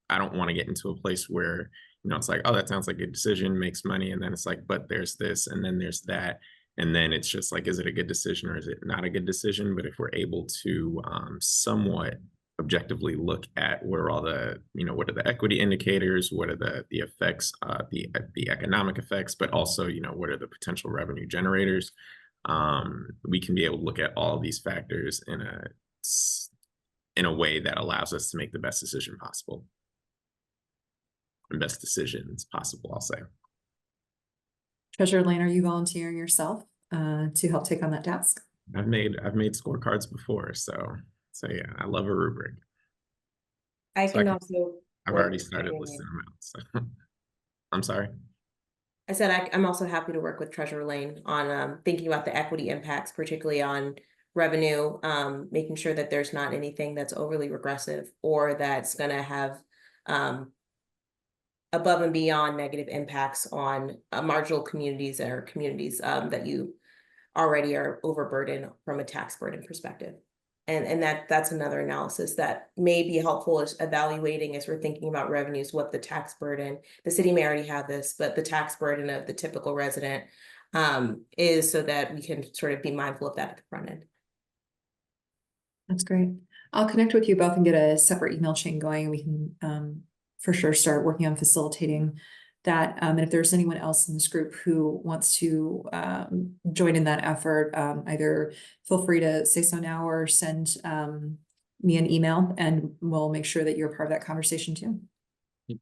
I don't want to get into a place where, it's like, oh, that sounds like a decision, makes money. And then it's like, but there's this, and then there's that. And then it's just like, is it a good decision or is it not a good decision? But if we're able to somewhat objectively look at where all the, what are the equity indicators, what are the effects, the economic effects, but also, what are the potential revenue generators? We can be able to look at all of these factors in a way that allows us to make the best decision possible. And best decisions possible, I'll say.
Treasurer Lane, are you volunteering yourself to help take on that task?
I've made scorecards before, so yeah, I love a rubric.
I can also.
I've already started listing them out. So I'm sorry.
I said I'm also happy to work with Treasurer Lane on thinking about the equity impacts, particularly on revenue, making sure that there's not anything that's overly regressive or that's going to have above and beyond negative impacts on marginal communities or communities that you already are overburdened from a tax burden perspective. And that's another analysis that may be helpful as evaluating as we're thinking about revenues, what the tax burden, the city may already have this, but the tax burden of the typical resident is, so that we can sort of be mindful of that at the front end.
That's great. I'll connect with you both and get a separate email chain going. We can for sure start working on facilitating that. And if there's anyone else in this group who wants to join in that effort, either feel free to say so now or send me an email and we'll make sure that you're part of that conversation too.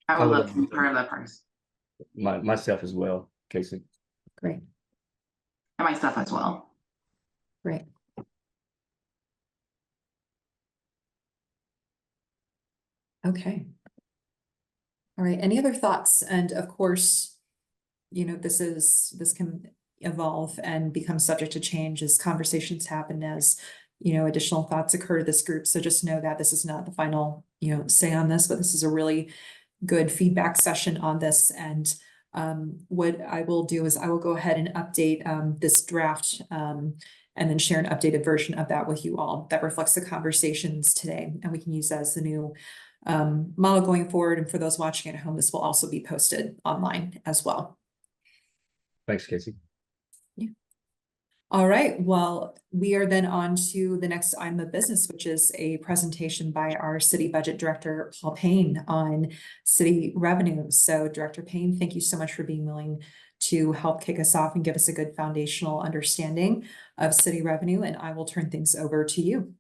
I would love to be part of that process.
Myself as well, Casey.
Great.
And myself as well.
Great. Okay. All right. Any other thoughts? And of course, this can evolve and become subject to change as conversations happen, as additional thoughts occur to this group. So just know that this is not the final, say on this, but this is a really good feedback session on this. And what I will do is I will go ahead and update this draft and then share an updated version of that with you all that reflects the conversations today. And we can use that as the new model going forward. And for those watching at home, this will also be posted online as well.
Thanks, Casey.
Yeah. All right. Well, we are then on to the next item of business, which is a presentation by our City Budget Director, Paul Payne, on city revenue. So Director Payne, thank you so much for being willing to help kick us off and give us a good foundational understanding of city revenue. And I will turn things over to you.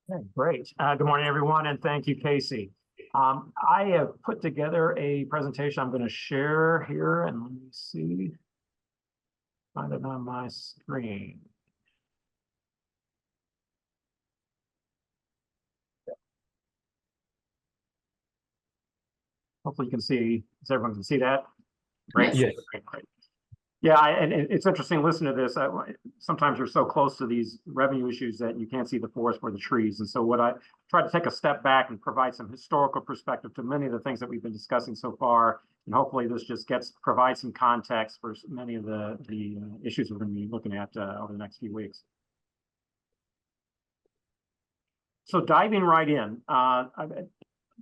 Okay, great. Good morning, everyone, and thank you, Casey. I have put together a presentation I'm going to share here, and let me see. Find it on my screen. Hopefully you can see, so everyone can see that. Great.
Yes.
Great. Yeah, and it's interesting listening to this. Sometimes you're so close to these revenue issues that you can't see the forest for the trees. And so what I try to take a step back and provide some historical perspective to many of the things that we've been discussing so far. And hopefully this just provides some context for many of the issues we're going to be looking at over the next few weeks. So diving right in,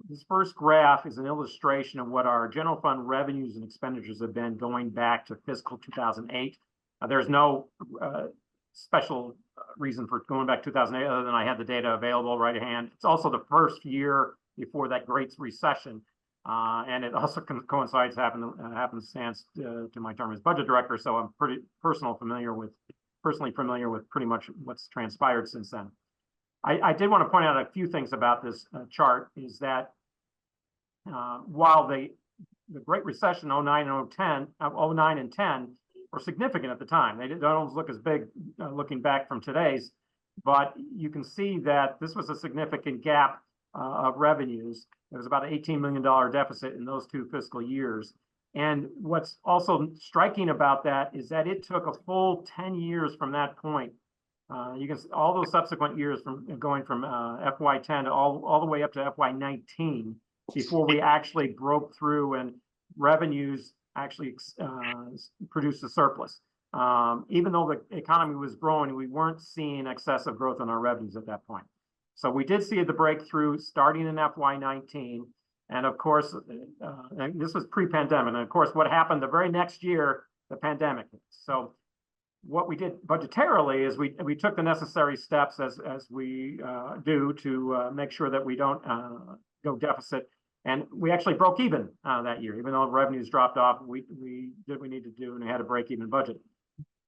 this first graph is an illustration of what our general fund revenues and expenditures have been going back to fiscal 2008. There's no special reason for going back to 2008 other than I had the data available right at hand. It's also the first year before that Great Recession, and it also coincides happenstance to my term as budget director. So I'm pretty personally familiar with pretty much what's transpired since then. I did want to point out a few things about this chart, is that while the Great Recession 09 and 10 were significant at the time, they don't always look as big looking back from today's, but you can see that this was a significant gap of revenues. There was about an $18 million deficit in those two fiscal years. And what's also striking about that is that it took a full 10 years from that point. You can see all those subsequent years from going from FY10 to all the way up to FY19 before we actually broke through and revenues actually produced a surplus. Even though the economy was growing, we weren't seeing excessive growth in our revenues at that point. So we did see the breakthrough starting in FY19. And of course, and this was pre-pandemic. And of course, what happened the very next year, the pandemic hit. So what we did budgetarily is we took the necessary steps as we do to make sure that we don't go deficit. And we actually broke even that year, even though revenues dropped off. We did what we needed to do, and we had a break even budget.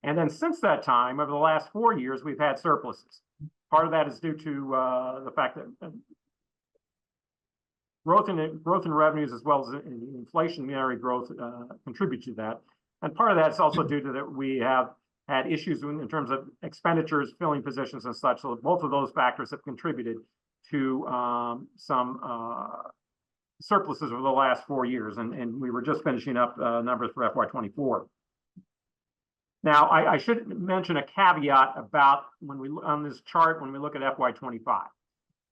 And then since that time, over the last 4 years, we've had surpluses. Part of that is due to the fact that growth in revenues as well as inflationary growth contribute to that. And part of that is also due to that we have had issues in terms of expenditures, filling positions and such. So both of those factors have contributed to some surpluses over the last 4 years. And we were just finishing up numbers for FY24. Now, I should mention a caveat about when we on this chart, when we look at FY25.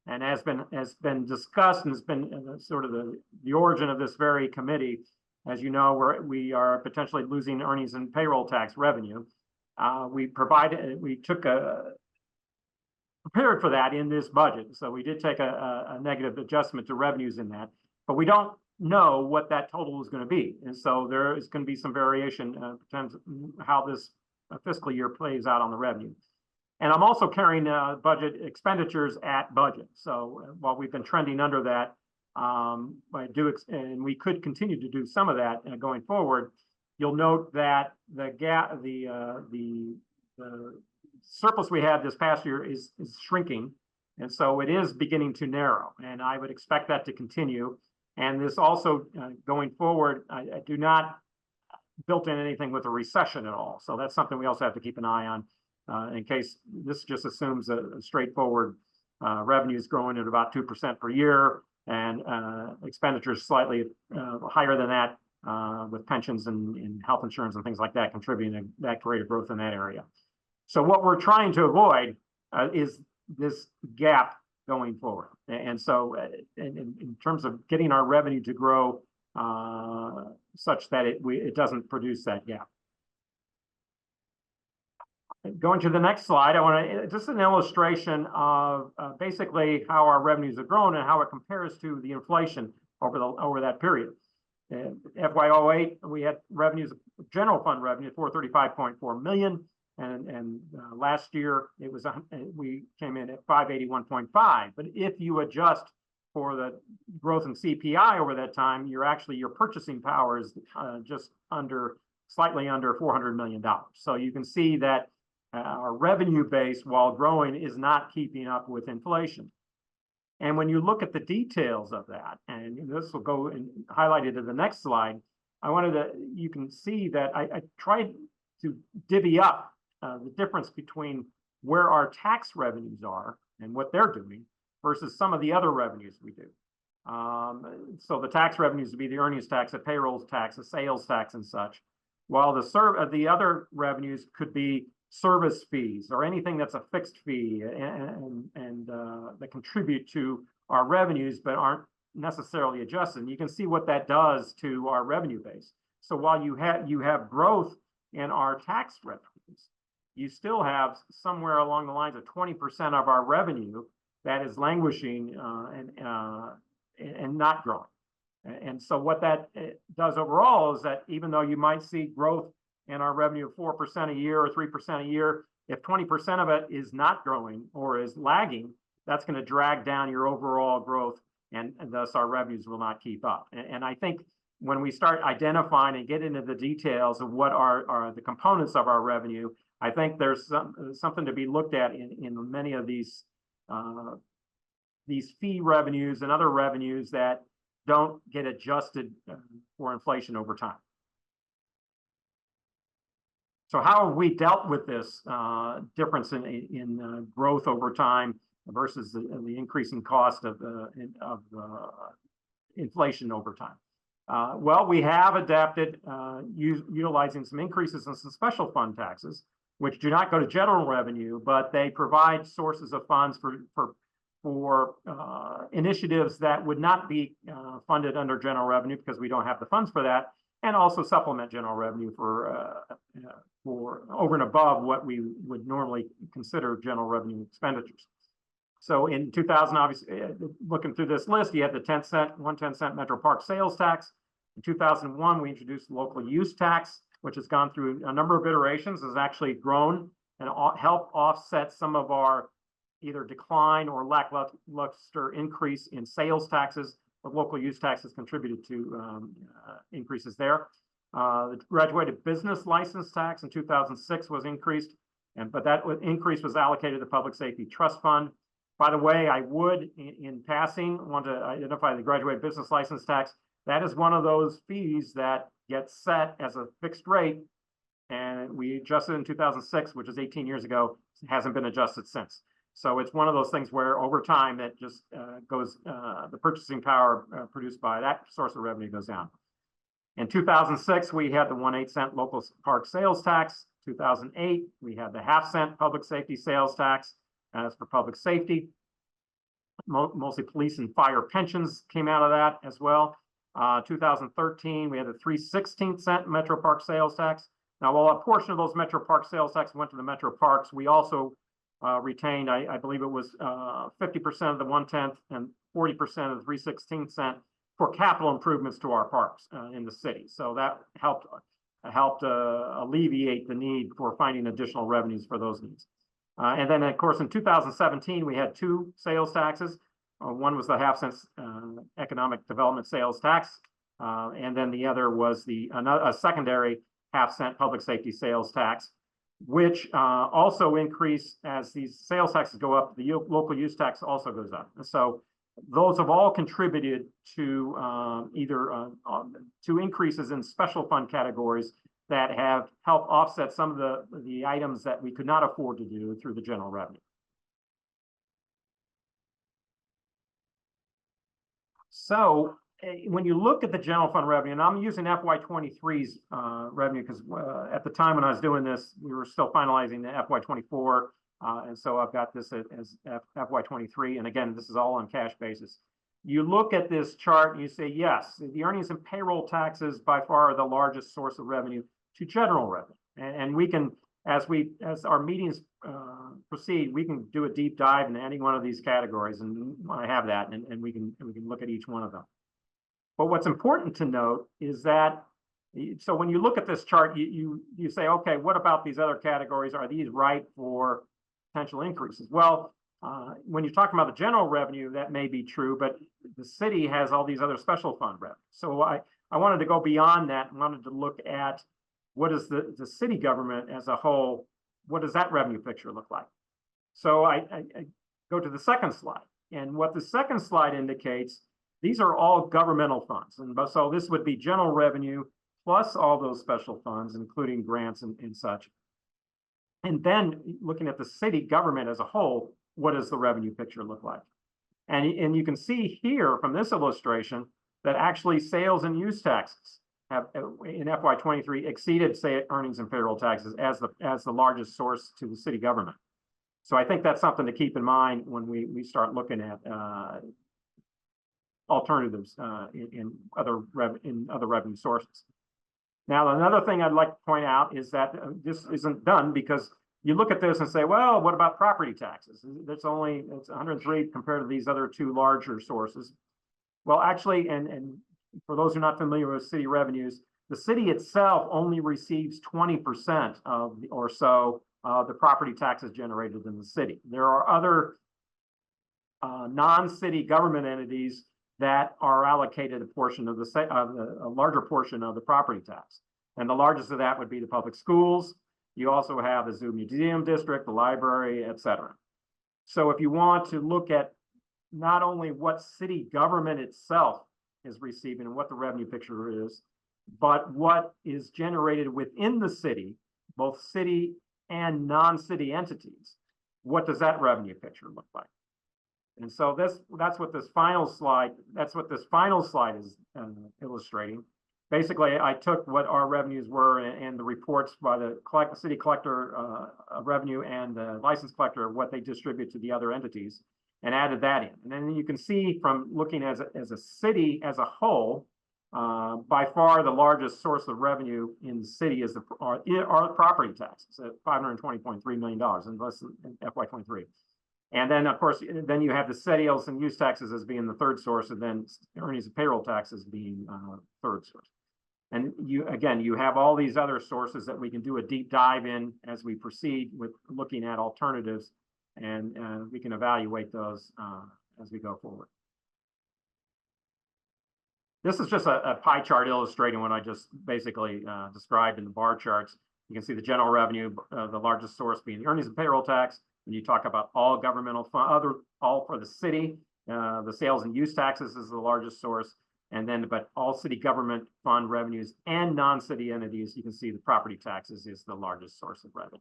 And has been discussed and has been sort of the origin of this very committee. As you know, we are potentially losing earnings and payroll tax revenue. We prepared for that in this budget. So we did take a negative adjustment to revenues in that, but we don't know what that total is going to be. And so there is going to be some variation in terms of how this fiscal year plays out on the revenue. And I'm also carrying budget expenditures at budget. So while we've been trending under that, and we could continue to do some of that going forward, you'll note that the surplus we had this past year is shrinking. And so it is beginning to narrow, and I would expect that to continue. And this also going forward, I do not built in anything with a recession at all. So that's something we also have to keep an eye on. In case this just assumes a straightforward revenues growing at about 2% per year and expenditures slightly higher than that with pensions and health insurance and things like that contributing to that rate of growth in that area. So what we're trying to avoid is this gap going forward. And so in terms of getting our revenue to grow such that it doesn't produce that gap. Going to the next slide, I want to just an illustration of basically how our revenues have grown and how it compares to the inflation over that period. FY08, we had revenues, general fund revenue, 435.4 million, and last year it was we came in at 581.5. But if you adjust for the growth in CPI over that time, your purchasing power is just slightly under $400 million. So you can see that our revenue base, while growing, is not keeping up with inflation. And when you look at the details of that, and this will go and highlighted in the next slide, you can see that I tried to divvy up the difference between where our tax revenues are and what they're doing versus some of the other revenues we do. So the tax revenues would be the earnings tax, the payroll tax, the sales tax, and such, while the other revenues could be service fees or anything that's a fixed fee and that contribute to our revenues but aren't necessarily adjusted. And you can see what that does to our revenue base. So while you have growth in our tax revenues, you still have somewhere along the lines of 20% of our revenue that is languishing and not growing. And so what that does overall is that even though you might see growth in our revenue of 4% a year or 3% a year, if 20% of it is not growing or is lagging, that's going to drag down your overall growth, and thus our revenues will not keep up. And I think when we start identifying and get into the details of what are the components of our revenue, I think there's something to be looked at in many of these fee revenues and other revenues that don't get adjusted for inflation over time. So how have we dealt with this difference in growth over time versus the increasing cost of inflation over time? Well, we have adapted utilizing some increases in some special fund taxes, which do not go to general revenue, but they provide sources of funds for initiatives that would not be funded under general revenue because we don't have the funds for that, and also supplement general revenue for over and above what we would normally consider general revenue expenditures. So in 2000, obviously, looking through this list, you had the 110-cent Metro Park sales tax. In 2001, we introduced the local use tax, which has gone through a number of iterations, has actually grown and helped offset some of our either decline or lackluster increase in sales taxes. The local use taxes contributed to increases there. The graduated business license tax in 2006 was increased, but that increase was allocated to the Public Safety Trust Fund. By the way, I would, in passing, want to identify the graduated business license tax. That is one of those fees that gets set as a fixed rate, and we adjusted in 2006, which is 18 years ago. It hasn't been adjusted since. So it's one of those things where over time it just goes, the purchasing power produced by that source of revenue goes down. In 2006, we had the 1/8 cent local park sales tax. 2008, we had the 1/2 cent public safety sales tax. As for public safety, mostly police and fire pensions came out of that as well. 2013, we had the 3/16 cent Metro Park sales tax. Now, while a portion of those Metro Park sales tax went to the Metro Parks, we also retained, I believe it was 50% of the 1/10 and 40% of the 3/16 cent for capital improvements to our parks in the city. So that helped alleviate the need for finding additional revenues for those needs. And then, of course, in 2017, we had 2 sales taxes. One was the 1/2 cent economic development sales tax, and then the other was a secondary 1/2 cent public safety sales tax, which also increased as these sales taxes go up. The local use tax also goes up. And so those have all contributed to either to increases in special fund categories that have helped offset some of the items that we could not afford to do through the general revenue. So when you look at the general fund revenue, and I'm using FY23's revenue because at the time when I was doing this, we were still finalizing the FY24. And so I've got this as FY23. And again, this is all on cash basis. You look at this chart and you say, yes, the earnings and payroll taxes by far are the largest source of revenue to general revenue. And we can, as our meetings proceed, we can do a deep dive into any one of these categories, and I have that, and we can look at each one of them. But what's important to note is that, so when you look at this chart, you say, okay, what about these other categories? Are these right for potential increases? Well, when you're talking about the general revenue, that may be true, but the city has all these other special fund revenue. So I wanted to go beyond that and wanted to look at what is the city government as a whole, what does that revenue picture look like? So I go to the second slide, and what the second slide indicates, these are all governmental funds. And so this would be general revenue plus all those special funds, including grants and such. And then looking at the city government as a whole, what does the revenue picture look like? And you can see here from this illustration that actually sales and use taxes have in FY23 exceeded, say, earnings and payroll taxes as the largest source to the city government. So I think that's something to keep in mind when we start looking at alternatives in other revenue sources. Now, another thing I'd like to point out is that this isn't done because you look at this and say, well, what about property taxes? It's 103 compared to these other 2 larger sources. Well, actually, and for those who are not familiar with city revenues, the city itself only receives 20% of the property taxes generated in the city. There are other non-city government entities that are allocated a portion of a larger portion of the property tax. And the largest of that would be the public schools. You also have the Zoo Museum District, the library, etc. So if you want to look at not only what city government itself is receiving and what the revenue picture is, but what is generated within the city, both city and non-city entities, what does that revenue picture look like? And so that's what this final slide is illustrating. Basically, I took what our revenues were and the reports by the city collector of revenue and the license collector of what they distribute to the other entities and added that in. And then you can see from looking as a city as a whole, by far the largest source of revenue in the city are the property taxes at $520.3 million in FY23. And then, of course, then you have the sales and use taxes as being the third source, and then earnings and payroll taxes being third source. And you have all these other sources that we can do a deep dive in as we proceed with looking at alternatives, and we can evaluate those as we go forward. This is just a pie chart illustrating what I just basically described in the bar charts. You can see the general revenue, the largest source being the earnings and payroll tax. When you talk about all governmental all for the city, the sales and use taxes is the largest source. And then, but all city government fund revenues and non-city entities, you can see the property taxes is the largest source of revenue.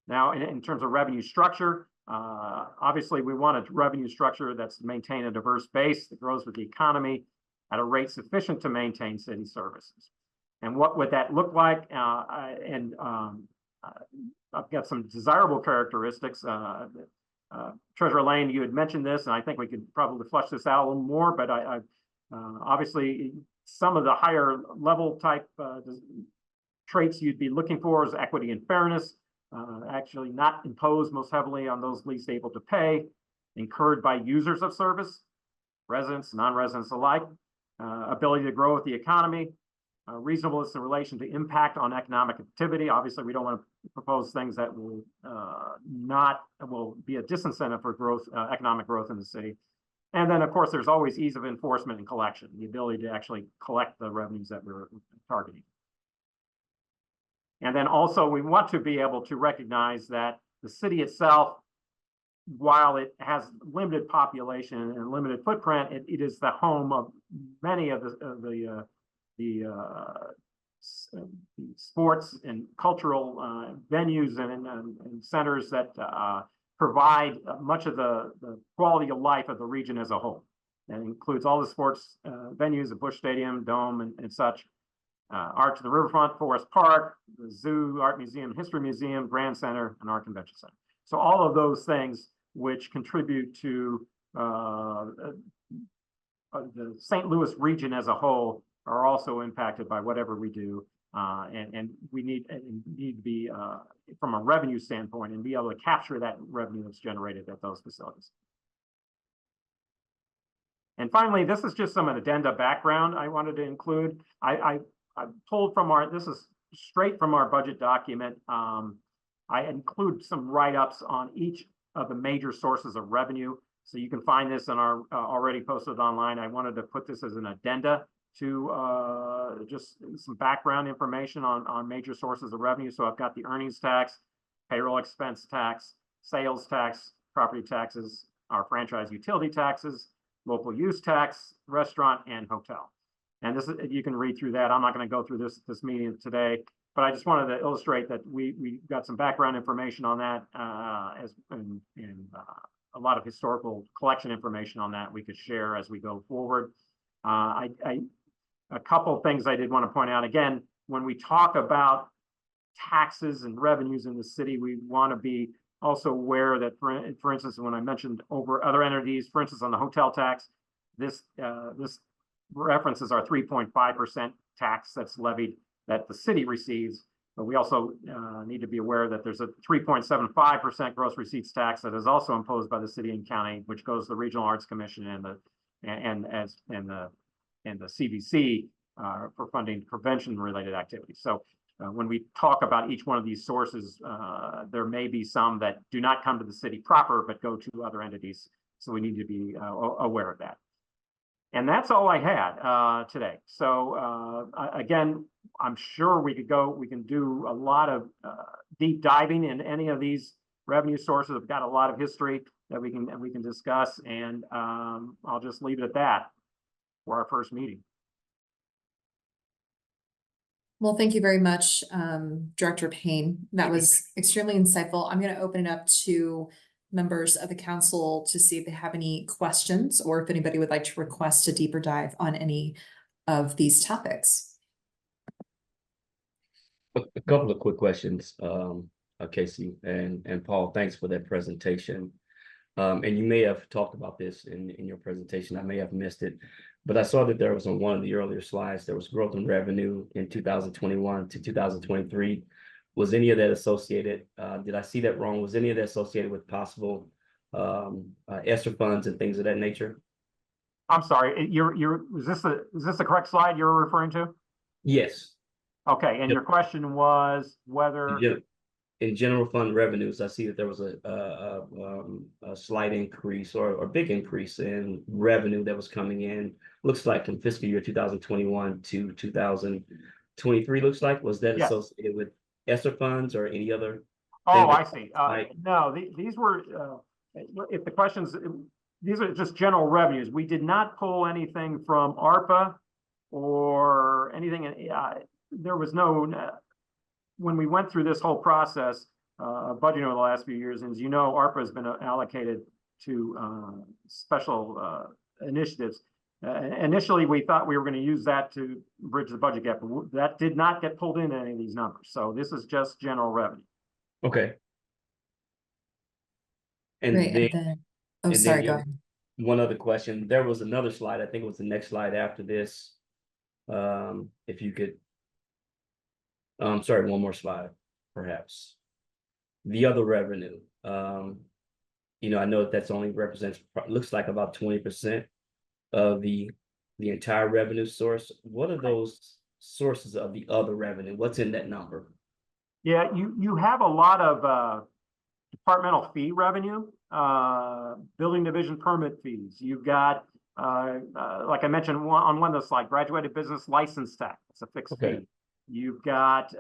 Now, in terms of revenue structure, obviously we want a revenue structure that's maintain a diverse base that grows with the economy at a rate sufficient to maintain city services. And what would that look like? I've got some desirable characteristics. Treasurer Lane, you had mentioned this, and I think we could probably flesh this out a little more, but obviously some of the higher level type traits you'd be looking for is equity and fairness, actually not imposed most heavily on those least able to pay, incurred by users of service, residents, non-residents alike, ability to grow with the economy, reasonableness in relation to impact on economic activity. Obviously, we don't want to propose things that will will be a disincentive for growth, economic growth in the city. And then, of course, there's always ease of enforcement and collection, the ability to actually collect the revenues that we're targeting. And then also, we want to be able to recognize that the city itself, while it has limited population and limited footprint, it is the home of many of the sports and cultural venues and centers that provide much of the quality of life of the region as a whole. That includes all the sports venues, the Busch Stadium, Dome, and such. Art to the Riverfront, Forest Park, the Zoo, Art Museum, History Museum, Grand Center, and Art Convention Center. So all of those things which contribute to the St. Louis region as a whole are also impacted by whatever we do, and we need to be from a revenue standpoint and be able to capture that revenue that's generated at those facilities. And finally, this is just some addenda background I wanted to include. I pulled from this is straight from our budget document. I include some write-ups on each of the major sources of revenue. So you can find this in our already posted online. I wanted to put this as an addenda to just some background information on major sources of revenue. So I've got the earnings tax, payroll expense tax, sales tax, property taxes, our franchise utility taxes, local use tax, restaurant, and hotel. And this is, you can read through that. I'm not going to go through this meeting today, but I just wanted to illustrate that we got some background information on that and a lot of historical collection information on that we could share as we go forward. A couple of things I did want to point out. Again, when we talk about taxes and revenues in the city, we want to be also aware that, for instance, when I mentioned over other entities, for instance, on the hotel tax, this references our 3.5% tax that's levied that the city receives. But we also need to be aware that there's a 3.75% gross receipts tax that is also imposed by the city and county, which goes to the Regional Arts Commission and the CVC for funding prevention-related activities. So when we talk about each one of these sources, there may be some that do not come to the city proper, but go to other entities. So we need to be aware of that. And that's all I had today. So again, I'm sure we can do a lot of deep diving in any of these revenue sources. I've got a lot of history that we can discuss, and I'll just leave it at that for our first meeting.
Well, thank you very much, Director Payne. That was extremely insightful. I'm going to open it up to members of the council to see if they have any questions or if anybody would like to request a deeper dive on any of these topics.
A couple of quick questions, Casey and Paul. Thanks for that presentation. And you may have talked about this in your presentation. I may have missed it, but I saw that there was on one of the earlier slides, there was growth in revenue in 2021 to 2023. Was any of that associated? Did I see that wrong? Was any of that associated with possible ESSER funds and things of that nature?
I'm sorry, is this the correct slide you're referring to?
Yes.
Okay, and
Yep.
your question was whether,
In general fund revenues, I see that there was a slight increase or a big increase in revenue that was coming in. Looks like from fiscal year 2021 to 2023, looks like. Was that
Yes.
associated with ESSER funds or any other?
oh,
thing
I see. No, these were, if the questions, these are just general revenues. We did not pull anything from ARPA or anything. There was no, when we went through this whole process, budgeting over the last few years, and as you know, ARPA has been allocated to special initiatives. Initially, we thought we were going to use that to bridge the budget gap, but that did not get pulled into any of these numbers. So this is just general revenue.
Okay. And
Great,
then,
and then, oh,
and
sorry,
then
go ahead.
one other question. There was another slide. I think it was the next slide after this. If you could, sorry, one more slide, perhaps. The other revenue. You know, I know that's only represents, looks like about 20% of the entire revenue source. What are those sources of the other revenue? What's in that number?
Yeah, you have a lot of departmental fee revenue, building division permit fees. You've got, like I mentioned on one of those slides, graduated business license tax. It's a fixed fee. You've got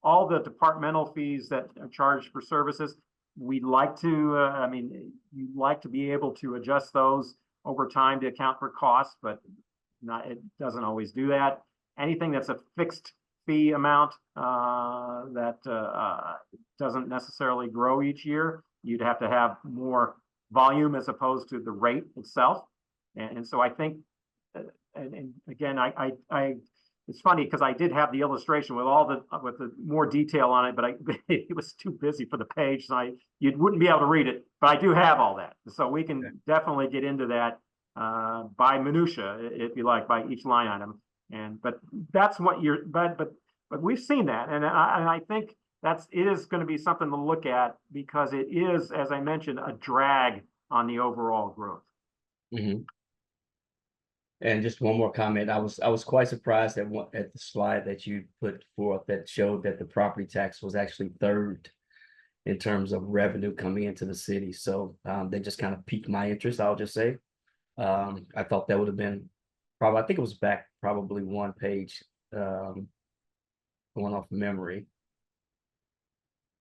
all the departmental fees that are charged for services. We'd like to, I mean, you'd like to be able to adjust those over time to account for costs, but it doesn't always do that. Anything that's a fixed fee amount that doesn't necessarily grow each year, you'd have to have more volume as opposed to the rate itself. And so I think, and again, it's funny because I did have the illustration with with the more detail on it, but it was too busy for the page, so you wouldn't be able to read it. But I do have all that, so we can definitely get into that by minutia, if you like, by each line item. But that's what but we've seen that, and I think it is going to be something to look at because it is, as I mentioned, a drag on the overall growth.
Mm-hmm. And just one more comment. I was quite surprised at the slide that you put forth that showed that the property tax was actually third in terms of revenue coming into the city. So they just kind of piqued my interest, I'll just say. I thought that would have been probably, I think it was back probably one page, going off memory.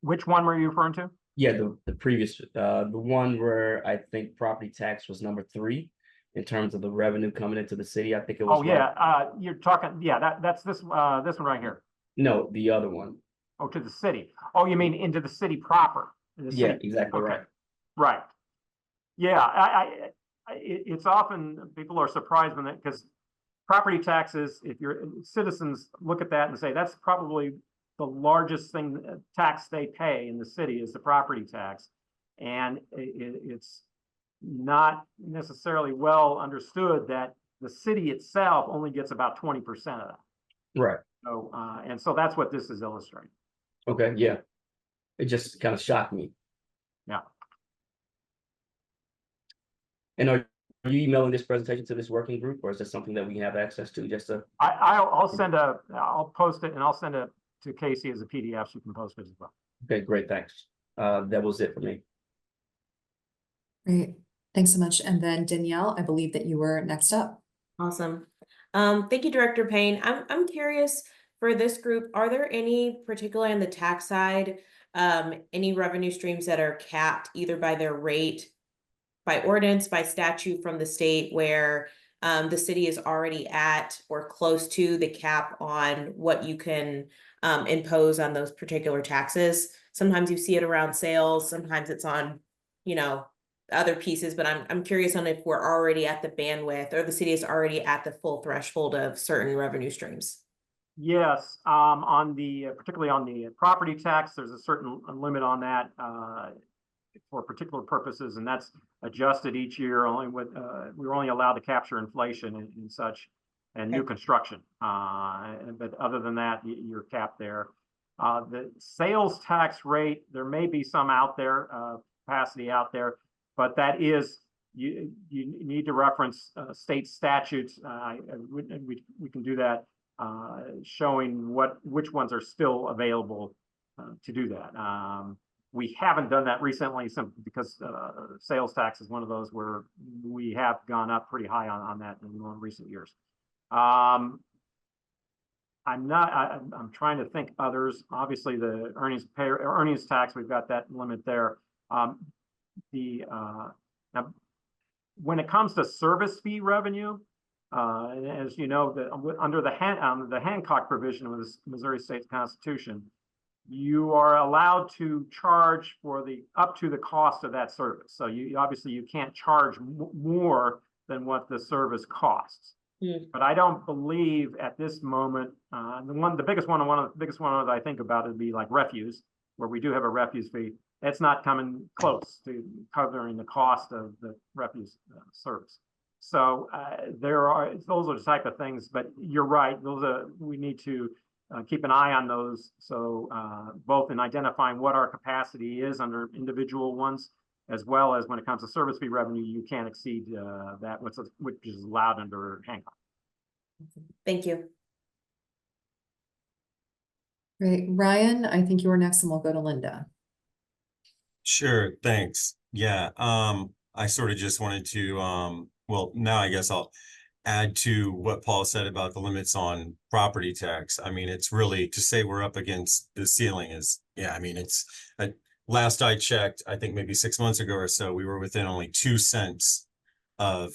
Which one were you referring to?
Yeah, the previous, the one where I think property tax was number 3 in terms of the revenue coming into the city. I think it was.
Oh yeah, you're talking. Yeah, that's this one right here.
No, the other one.
Oh, to the city. Oh, you mean into the city proper?
Yeah, exactly.
Okay.
Right.
Right. Yeah, it's often people are surprised when because property taxes, if your citizens look at that and say that's probably the largest thing tax they pay in the city is the property tax, and it's not necessarily well understood that the city itself only gets about 20% of that.
Right.
So and so that's what this is illustrating.
Okay. Yeah. It just kind of shocked me.
Yeah.
And are you emailing this presentation to this working group, or is this something that we have access to just to?
I'll post it and I'll send it to Casey as a PDF. So you can post it as well.
Okay, great. Thanks. That was it for me.
Great. Thanks so much. And then Danielle, I believe that you were next up.
Awesome. Thank you, Director Payne. I'm curious for this group, are there any, particularly on the tax side, any revenue streams that are capped either by their rate, by ordinance, by statute from the state where the city is already at or close to the cap on what you can impose on those particular taxes? Sometimes you see it around sales, sometimes it's on, other pieces, but I'm curious on if we're already at the bandwidth or the city is already at the full threshold of certain revenue streams.
Yes, on the particularly on the property tax, there's a certain limit on that for particular purposes, and that's adjusted each year. Only with we're only allowed to capture inflation and such, and new construction. But other than that, you're capped there. The sales tax rate, there may be some out there, capacity out there, but that is you need to reference state statutes. We can do that, showing which ones are still available to do that. We haven't done that recently simply because sales tax is one of those where we have gone up pretty high on that in recent years. I'm trying to think others. Obviously, the earnings tax, we've got that limit there. Now, when it comes to service fee revenue, as you know, under the Hancock provision of the Missouri State Constitution, you are allowed to charge for up to the cost of that service. So obviously you can't charge more than what the service costs. But I don't believe at this moment, the biggest one that I think about would be like refuse, where we do have a refuse fee. It's not coming close to covering the cost of the refuse service. So those are the type of things, but you're right. We need to keep an eye on those. So both in identifying what our capacity is under individual ones, as well as when it comes to service fee revenue, you can't exceed that which is allowed under Hancock.
Thank you.
Great. Ryan, I think you were next and we'll go to Linda.
Sure, thanks. Yeah, I sort of just wanted to, well, now I guess I'll add to what Paul said about the limits on property tax. I mean, it's really to say we're up against the ceiling is, yeah, I mean, it's last I checked, I think maybe 6 months ago or so, we were within only 2 cents of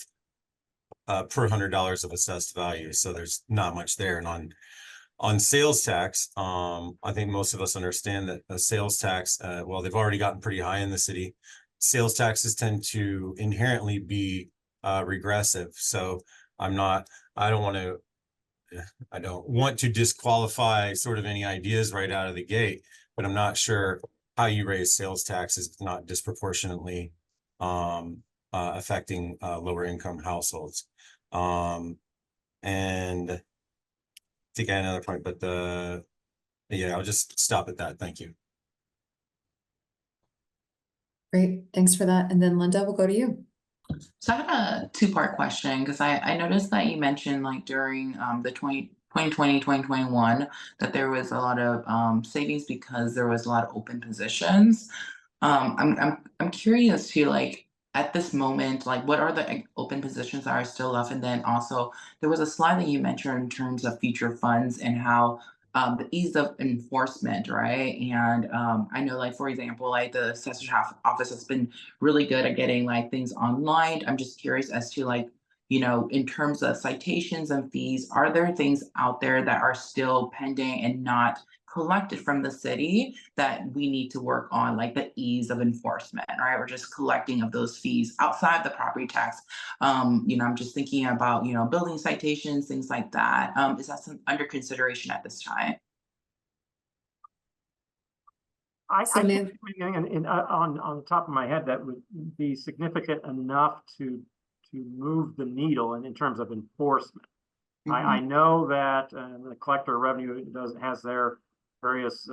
per $100 of assessed value. So there's not much there. And on sales tax, I think most of us understand that a sales tax, well, they've already gotten pretty high in the city. Sales taxes tend to inherently be regressive. So I don't want to disqualify sort of any ideas right out of the gate, but I'm not sure how you raise sales taxes not disproportionately affecting lower income households. And I think I had another point, but yeah, I'll just stop at that. Thank you.
Great, thanks for that. And then Linda, we'll go to you.
So I have a two-part question because I noticed that you mentioned like during the 2020, 2021 that there was a lot of savings because there was a lot of open positions. I'm curious to like at this moment, like what are the open positions that are still left? And then also there was a slide that you mentioned in terms of future funds and how the ease of enforcement, right? And I know like, for example, like the assessor's office has been really good at getting like things online. I'm just curious as to like, you know, in terms of citations and fees, are there things out there that are still pending and not collected from the city that we need to work on, like the ease of enforcement, right? Or just collecting of those fees outside the property tax. You know, I'm just thinking about, you know, building citations, things like that. Is that under consideration at this time?
I think on the top of my head, that would be significant enough to move the needle in terms of enforcement. I know that the collector of revenue has their various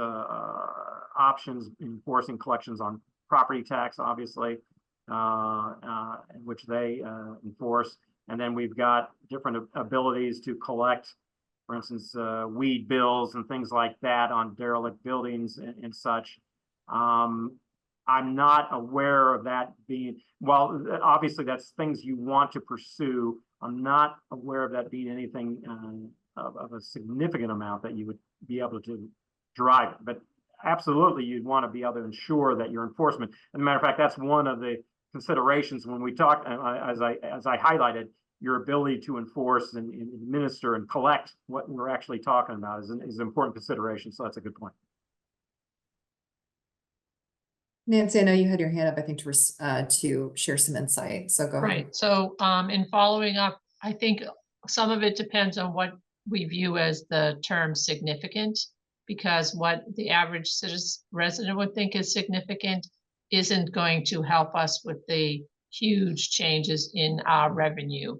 options enforcing collections on property tax, obviously, which they enforce. And then we've got different abilities to collect, for instance, weed bills and things like that on derelict buildings and such. I'm not aware of that being, well, obviously that's things you want to pursue. I'm not aware of that being anything of a significant amount that you would be able to drive it. But absolutely, you'd want to be able to ensure that your enforcement, as a matter of fact, that's one of the considerations when we talk, as I highlighted, your ability to enforce and administer and collect what we're actually talking about is an important consideration. So that's a good point.
Nancy, I know you had your hand up, I think, to share some insight. So go ahead.
Right. So in following up, I think some of it depends on what we view as the term significant, because what the average resident would think is significant isn't going to help us with the huge changes in our revenue.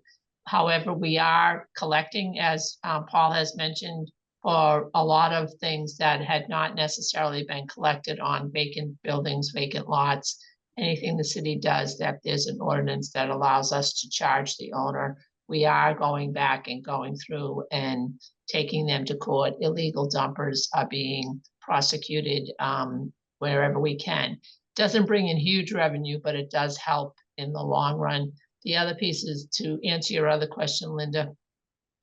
However, we are collecting, as Paul has mentioned, for a lot of things that had not necessarily been collected on vacant buildings, vacant lots, anything the city does, that there's an ordinance that allows us to charge the owner. We are going back and going through and taking them to court. Illegal dumpers are being prosecuted wherever we can. Doesn't bring in huge revenue, but it does help in the long run. The other piece is to answer your other question, Linda.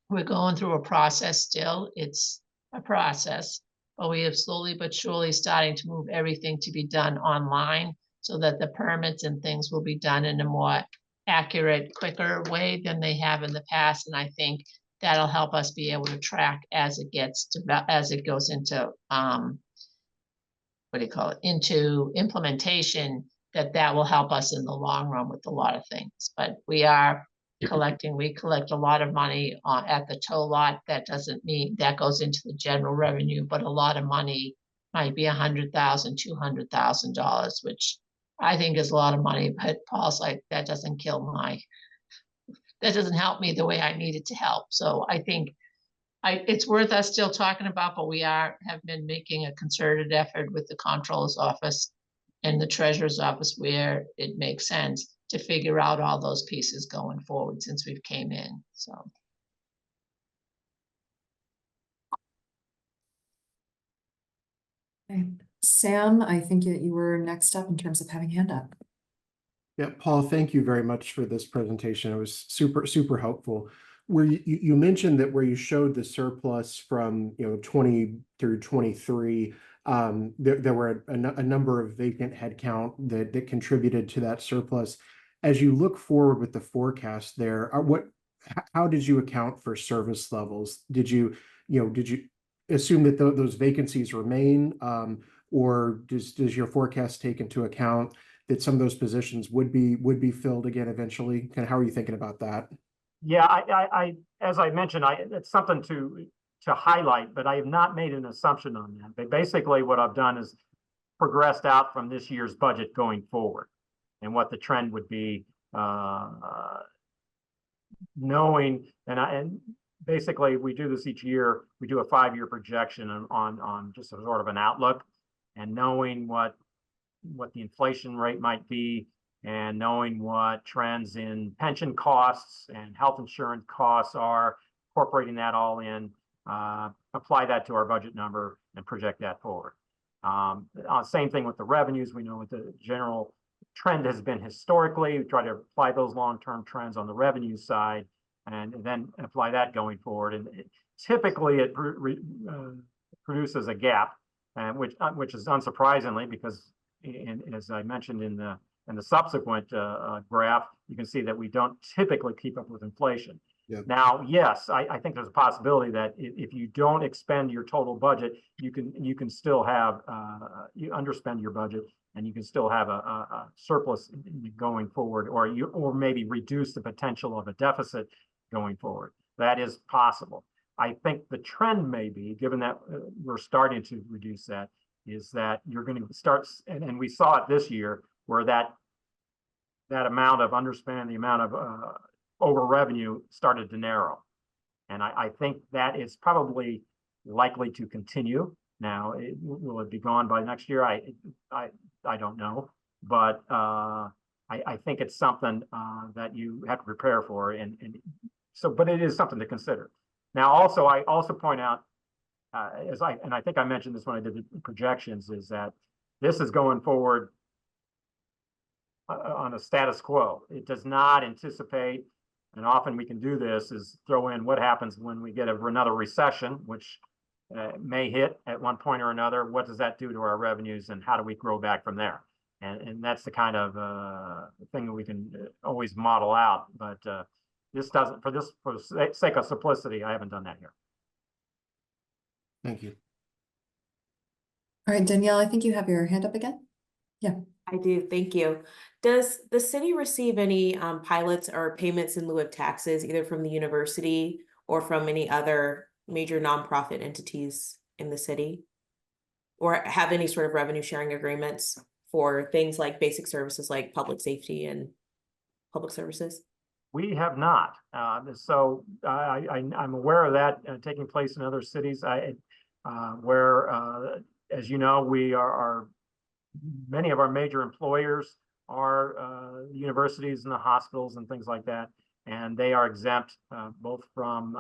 We're going through a process still. It's a process, but we have slowly but surely starting to move everything to be done online so that the permits and things will be done in a more accurate, quicker way than they have in the past. And I think that'll help us be able to track as it gets to, as it goes into, what do you call it, into implementation, that will help us in the long run with a lot of things. But we are collecting, we collect a lot of money at the tow lot. That doesn't mean that goes into the general revenue, but a lot of money might be $100,000, $200,000, which I think is a lot of money, but Paul's like, that doesn't help me the way I need it to help. So I think it's worth us still talking about, but we have been making a concerted effort with the comptroller's office and the treasurer's office where it makes sense to figure out all those pieces going forward since we've came in, so.
Okay. Sam, I think you were next up in terms of having hand up.
Yeah, Paul, thank you very much for this presentation. It was super helpful. Where you mentioned that where you showed the surplus from 20 through 23, there were a number of vacant headcount that contributed to that surplus. As you look forward with the forecast there, how did you account for service levels? Did you assume that those vacancies remain, or does your forecast take into account that some of those positions would be filled again eventually? Kind of how are you thinking about that?
Yeah, I as I mentioned, it's something to highlight, but I have not made an assumption on that. But basically what I've done is progressed out from this year's budget going forward and what the trend would be, knowing, and basically we do this each year. We do a 5-year projection on just a sort of an outlook, and knowing what the inflation rate might be, and knowing what trends in pension costs and health insurance costs are, incorporating that all in, apply that to our budget number and project that forward. Same thing with the revenues. We know what the general trend has been historically. We try to apply those long-term trends on the revenue side and then apply that going forward. And typically it produces a gap, which is unsurprisingly, because as I mentioned in the subsequent graph, you can see that we don't typically keep up with inflation.
Yeah.
Now, yes, I think there's a possibility that if you don't expend your total budget, you can still have you underspend your budget, and you can still have a surplus going forward, or maybe reduce the potential of a deficit going forward. That is possible. I think the trend may be, given that we're starting to reduce that, is that you're going to start, and we saw it this year, where that amount of underspend, the amount of over revenue started to narrow. And I think that is probably likely to continue. Now, will it be gone by next year? I don't know, but I think it's something that you have to prepare for, and so, but it is something to consider. Now, also, I also point out, and I think I mentioned this when I did the projections, is that this is going forward on a status quo. It does not anticipate, and often we can do this, is throw in what happens when we get another recession, which may hit at one point or another. What does that do to our revenues, and how do we grow back from there? And that's the kind of thing that we can always model out. But this doesn't, for the sake of simplicity, I haven't done that here.
Thank you.
All right, Danielle, I think you have your hand up again. Yeah.
I do, thank you. Does the city receive any pilots or payments in lieu of taxes, either from the university or from any other major nonprofit entities in the city? Or have any sort of revenue sharing agreements for things like basic services like public safety and public services?
We have not. So I'm aware of that taking place in other cities. Where, as you know, we are many of our major employers are universities and the hospitals and things like that. And they are exempt both from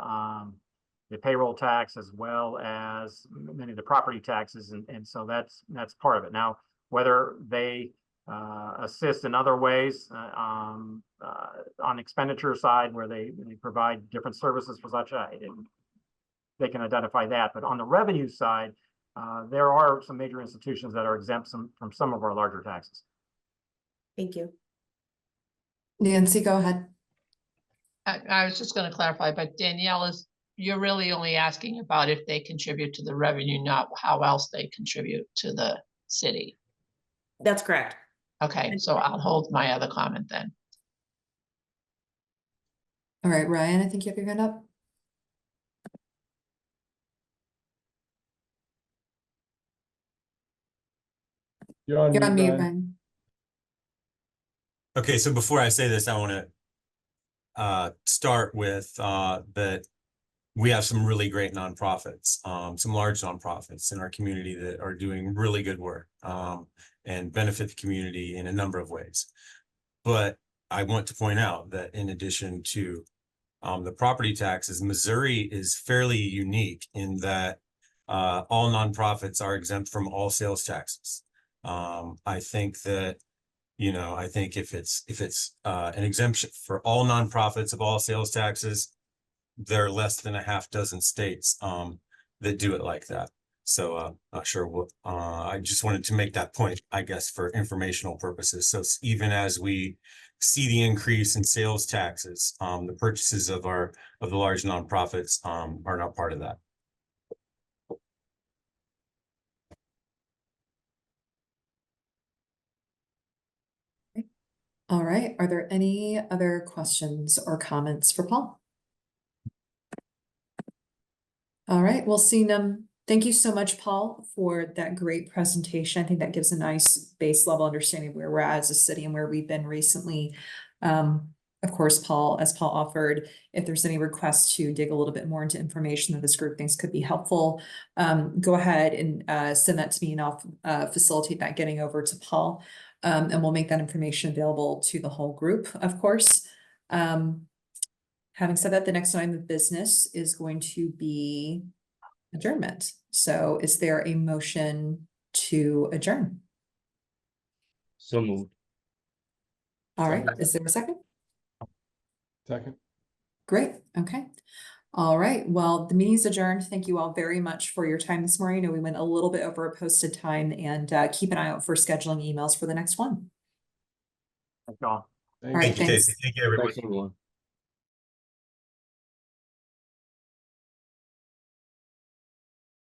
the payroll tax as well as many of the property taxes. And so that's part of it. Now, whether they assist in other ways on the expenditure side where they provide different services for such, they can identify that. But on the revenue side, there are some major institutions that are exempt from some of our larger taxes.
Thank you.
Nancy, go ahead.
I was just going to clarify, but Danielle, you're really only asking about if they contribute to the revenue, not how else they contribute to the city.
That's correct.
Okay, so I'll hold my other comment then.
All right, Ryan, I think you have your hand up.
You're on
You're on
mute,
mute,
Ryan.
Ryan.
Okay, so before I say this, I want to start with that we have some really great nonprofits, some large nonprofits in our community that are doing really good work and benefit the community in a number of ways. But I want to point out that in addition to the property taxes, Missouri is fairly unique in that all nonprofits are exempt from all sales taxes. I think that, I think if it's an exemption for all nonprofits of all sales taxes, there are less than a half dozen states that do it like that. So not sure what, I just wanted to make that point, I guess, for informational purposes. So even as we see the increase in sales taxes, the purchases of the large nonprofits are not part of that.
All right, are there any other questions or comments for Paul? All right, well, seeing them. Thank you so much, Paul, for that great presentation. I think that gives a nice base level understanding of where we're at as a city and where we've been recently. Of course, Paul, as Paul offered, if there's any requests to dig a little bit more into information that this group thinks could be helpful, go ahead and send that to me and I'll facilitate that getting over to Paul. And we'll make that information available to the whole group, of course. Having said that, the next item of business is going to be adjournment. So is there a motion to adjourn?
So moved.
All right,
Second.
is there a second?
Second.
Great, okay. All right, well, the meeting's adjourned. Thank you all very much for your time this morning. I know we went a little bit over a posted time, and keep an eye out for scheduling emails for the next one.
Thank you all.
All right,
Thank you,
thanks.
Casey. Thank you, everybody.
Thanks, everyone.